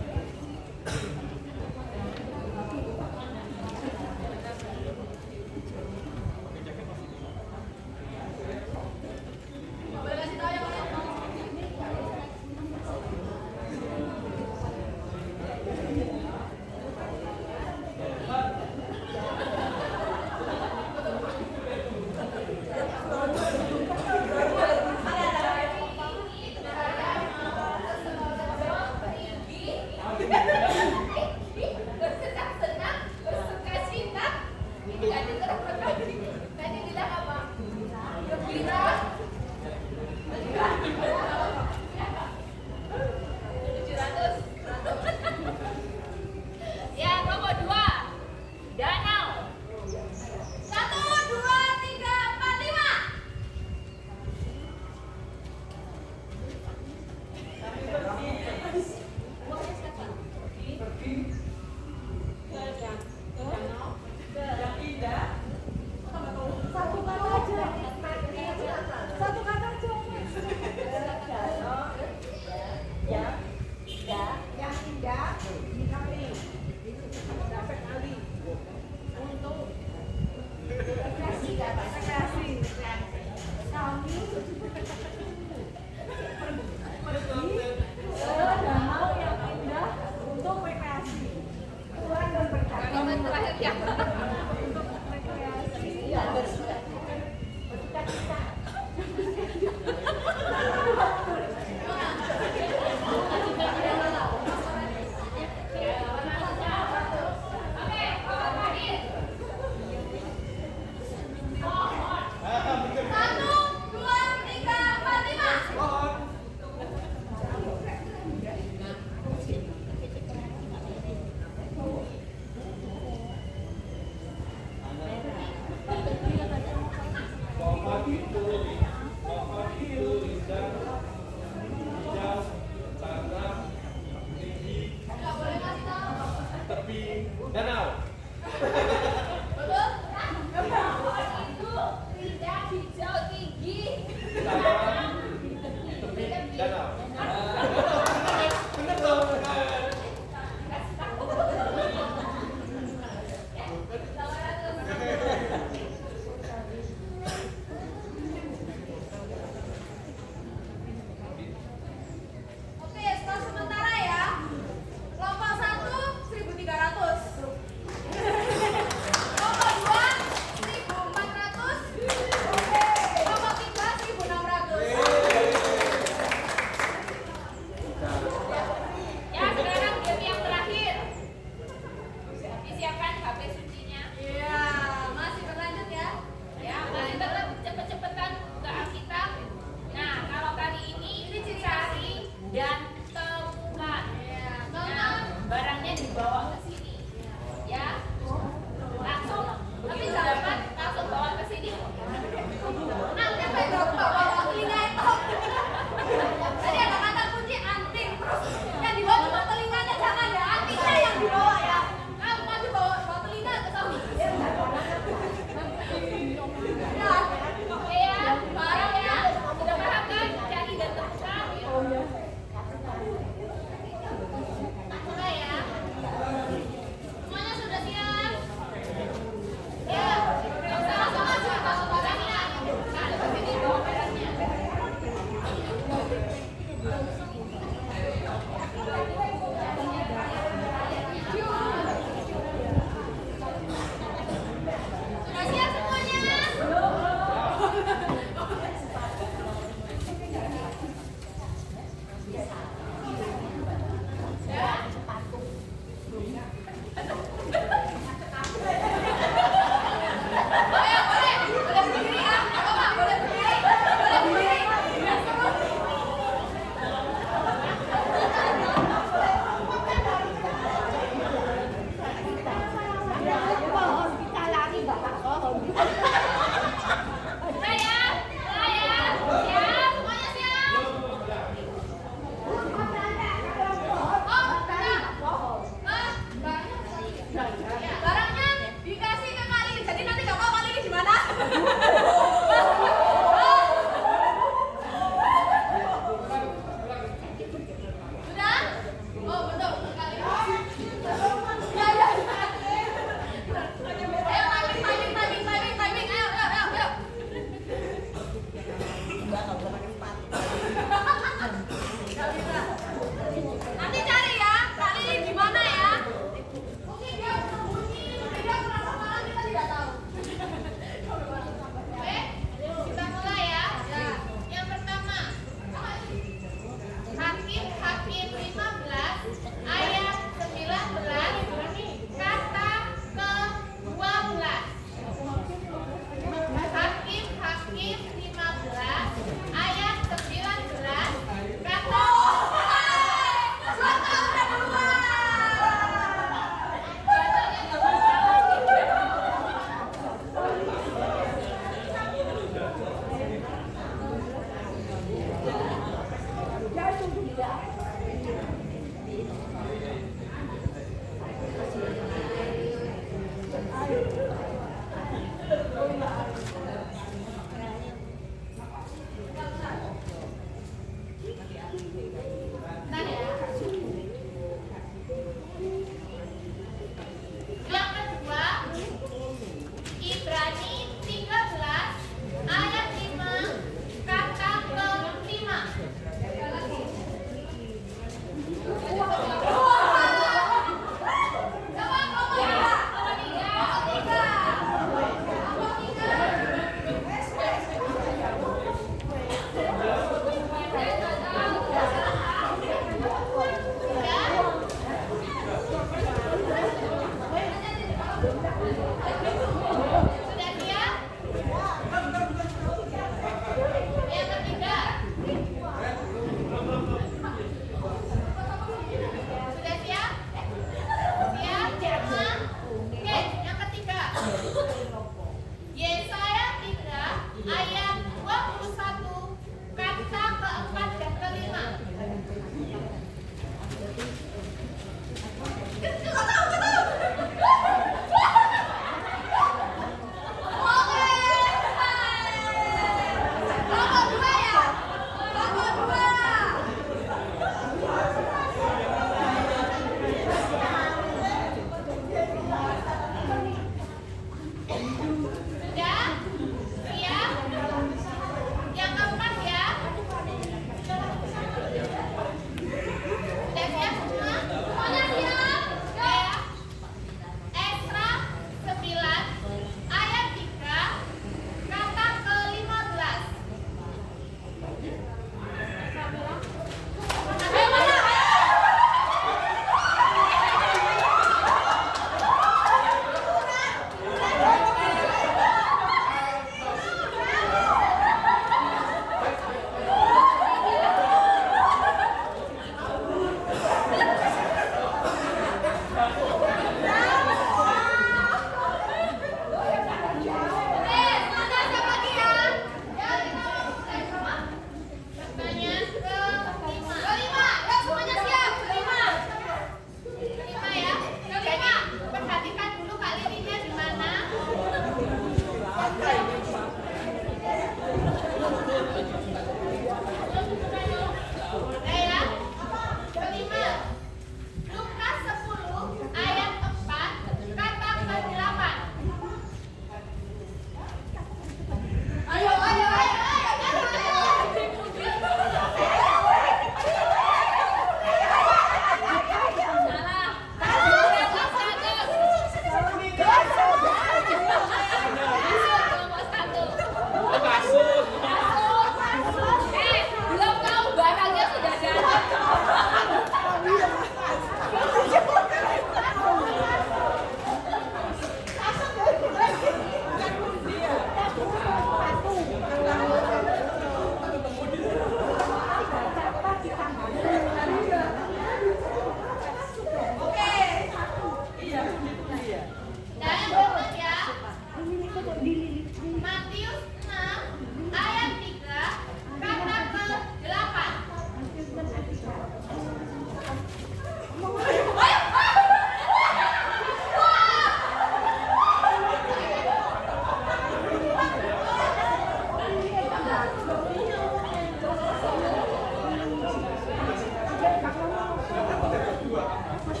Dan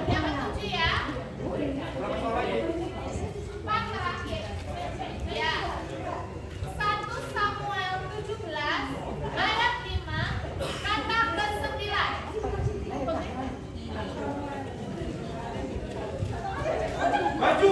yang ketujuh ya. 4 terakhir. Ya. 1 Samuel 17 ayat 5 kata ke-9. Maju.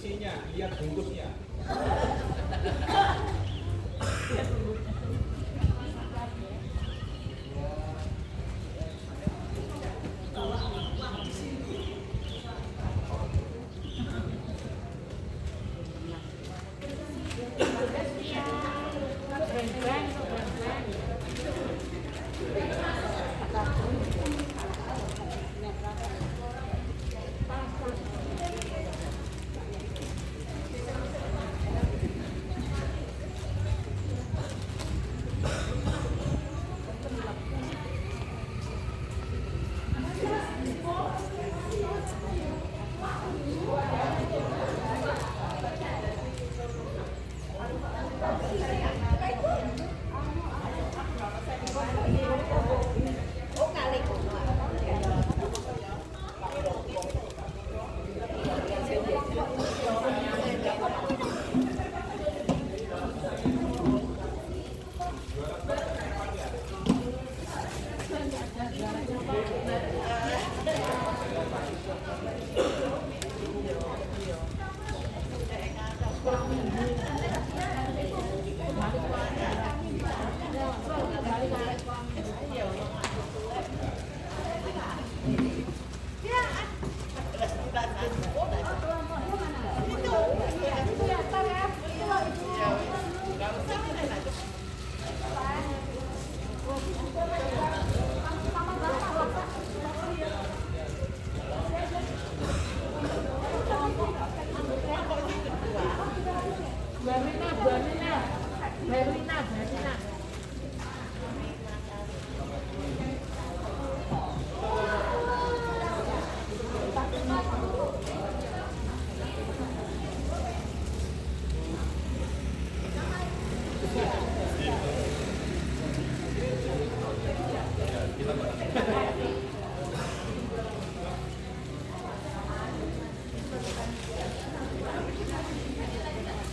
isinya, lihat bungkusnya.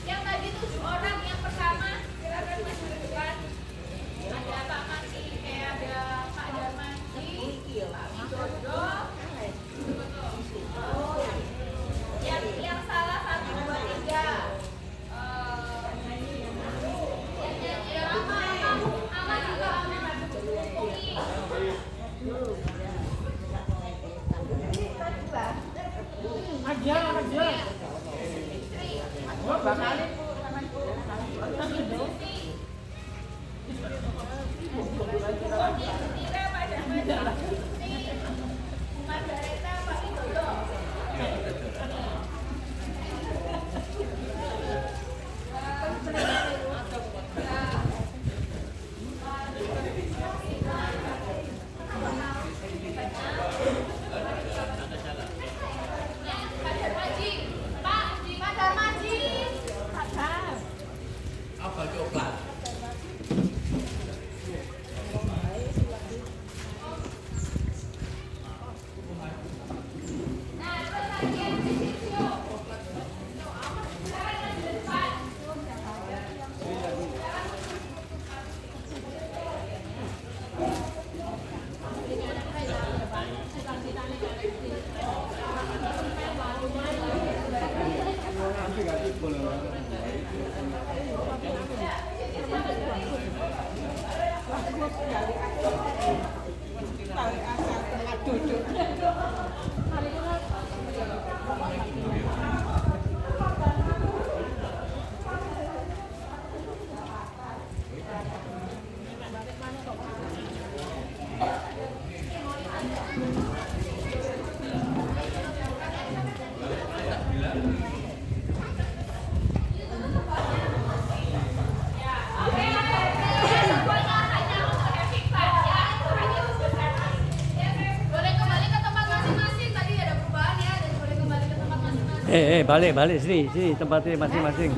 Yang tadi 7 orang, yang pertama silakan maju ke depan. Ada Pak Maki, ada Pak Darmanji, Pak Widodo. Yang salah 1, 2, 3. Yang aman juga aman. Balik sini tempatnya masing-masing.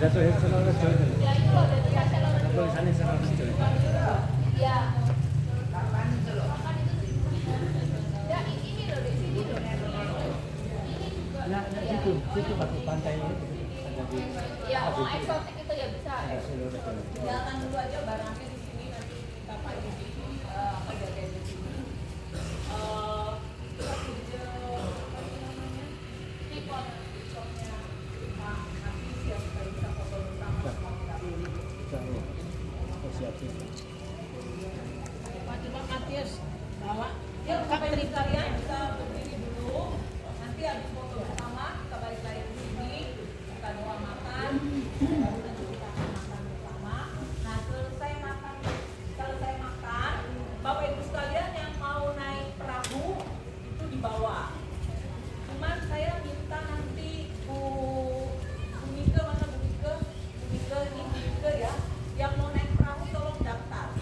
Jatuh saudara join. Ya itu loh dari salah satu. Tulisannya saudara join. Ya. Kapan itu loh? Ya ini loh di sini loh. Ini juga. Nah, situ batu pantai ini. Ya mau eksotik itu ya bisa. Jalan dulu aja barangnya di sini nanti kita pagi di apa jagain di sini. Kita punya apa namanya? Tikon tiketnya Pak Hafiz yang kita bisa foto bersama sama kita. Pak Hafiz bawa. Ya sampai di kalian kita berdiri dulu. Nanti habis foto bersama kita balik lagi ke sini. Kita doa makan. Baru nanti kita akan makan bersama. Nah selesai makan, Bapak Ibu sekalian yang mau naik perahu itu di bawah. Cuman saya minta nanti Bu Mika, mana Bu Mika? Bu Mika ini Bu Mika ya. Yang mau naik perahu tolong daftar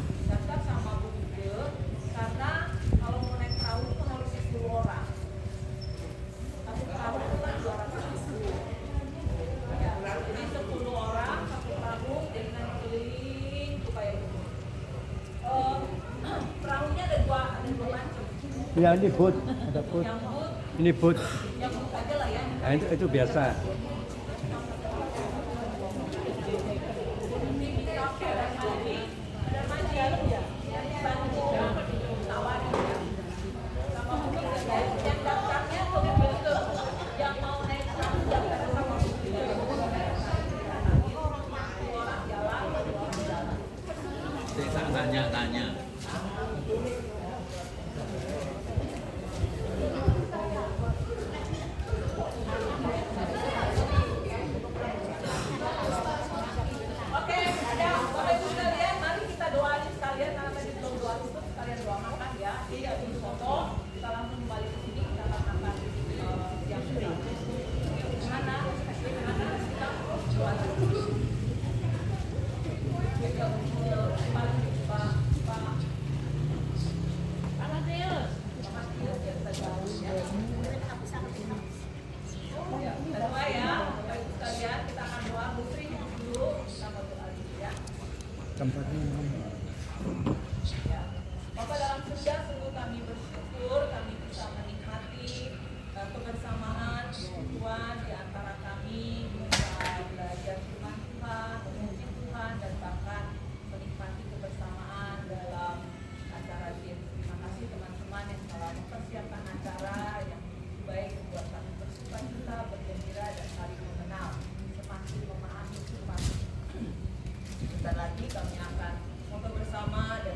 sama Bu Mika. Karena kalau mau naik perahu itu harus 10 orang. Satu perahu itu kan 200.000. Ya, jadi 10 orang satu perahu, jadi nanti keliling supaya gitu. Perahunya ada dua macam. Ya ini boat, ada boat. Yang boot, Ini boat. yang boot aja lah ya. Nah, itu biasa. Saya tanya. Oke, ada Bapak Ibu sekalian, mari kita doain sekalian karena tadi belum doa itu sekalian doa makan ya. Jadi habis foto kita langsung kembali ke sini kita akan makan siang free. Mana? Mana kita doa dulu. Doa ya, Bapak Ibu sekalian, kita akan doa. Bu Sri dulu, kita berdoa dulu ya. Tempatnya Ya. Bapak dalam surga, sungguh kami bersyukur kami bisa menikmati kebersamaan Tuhan di antara kami, bisa belajar firman Tuhan, memuji Tuhan, dan bahkan menikmati kebersamaan dalam acara ini. Terima kasih teman-teman yang telah mempersiapkan acara yang baik membuat kami bersuka cita, bergembira, dan saling mengenal, semakin memahami Tuhan. Sebentar lagi kami akan foto bersama dan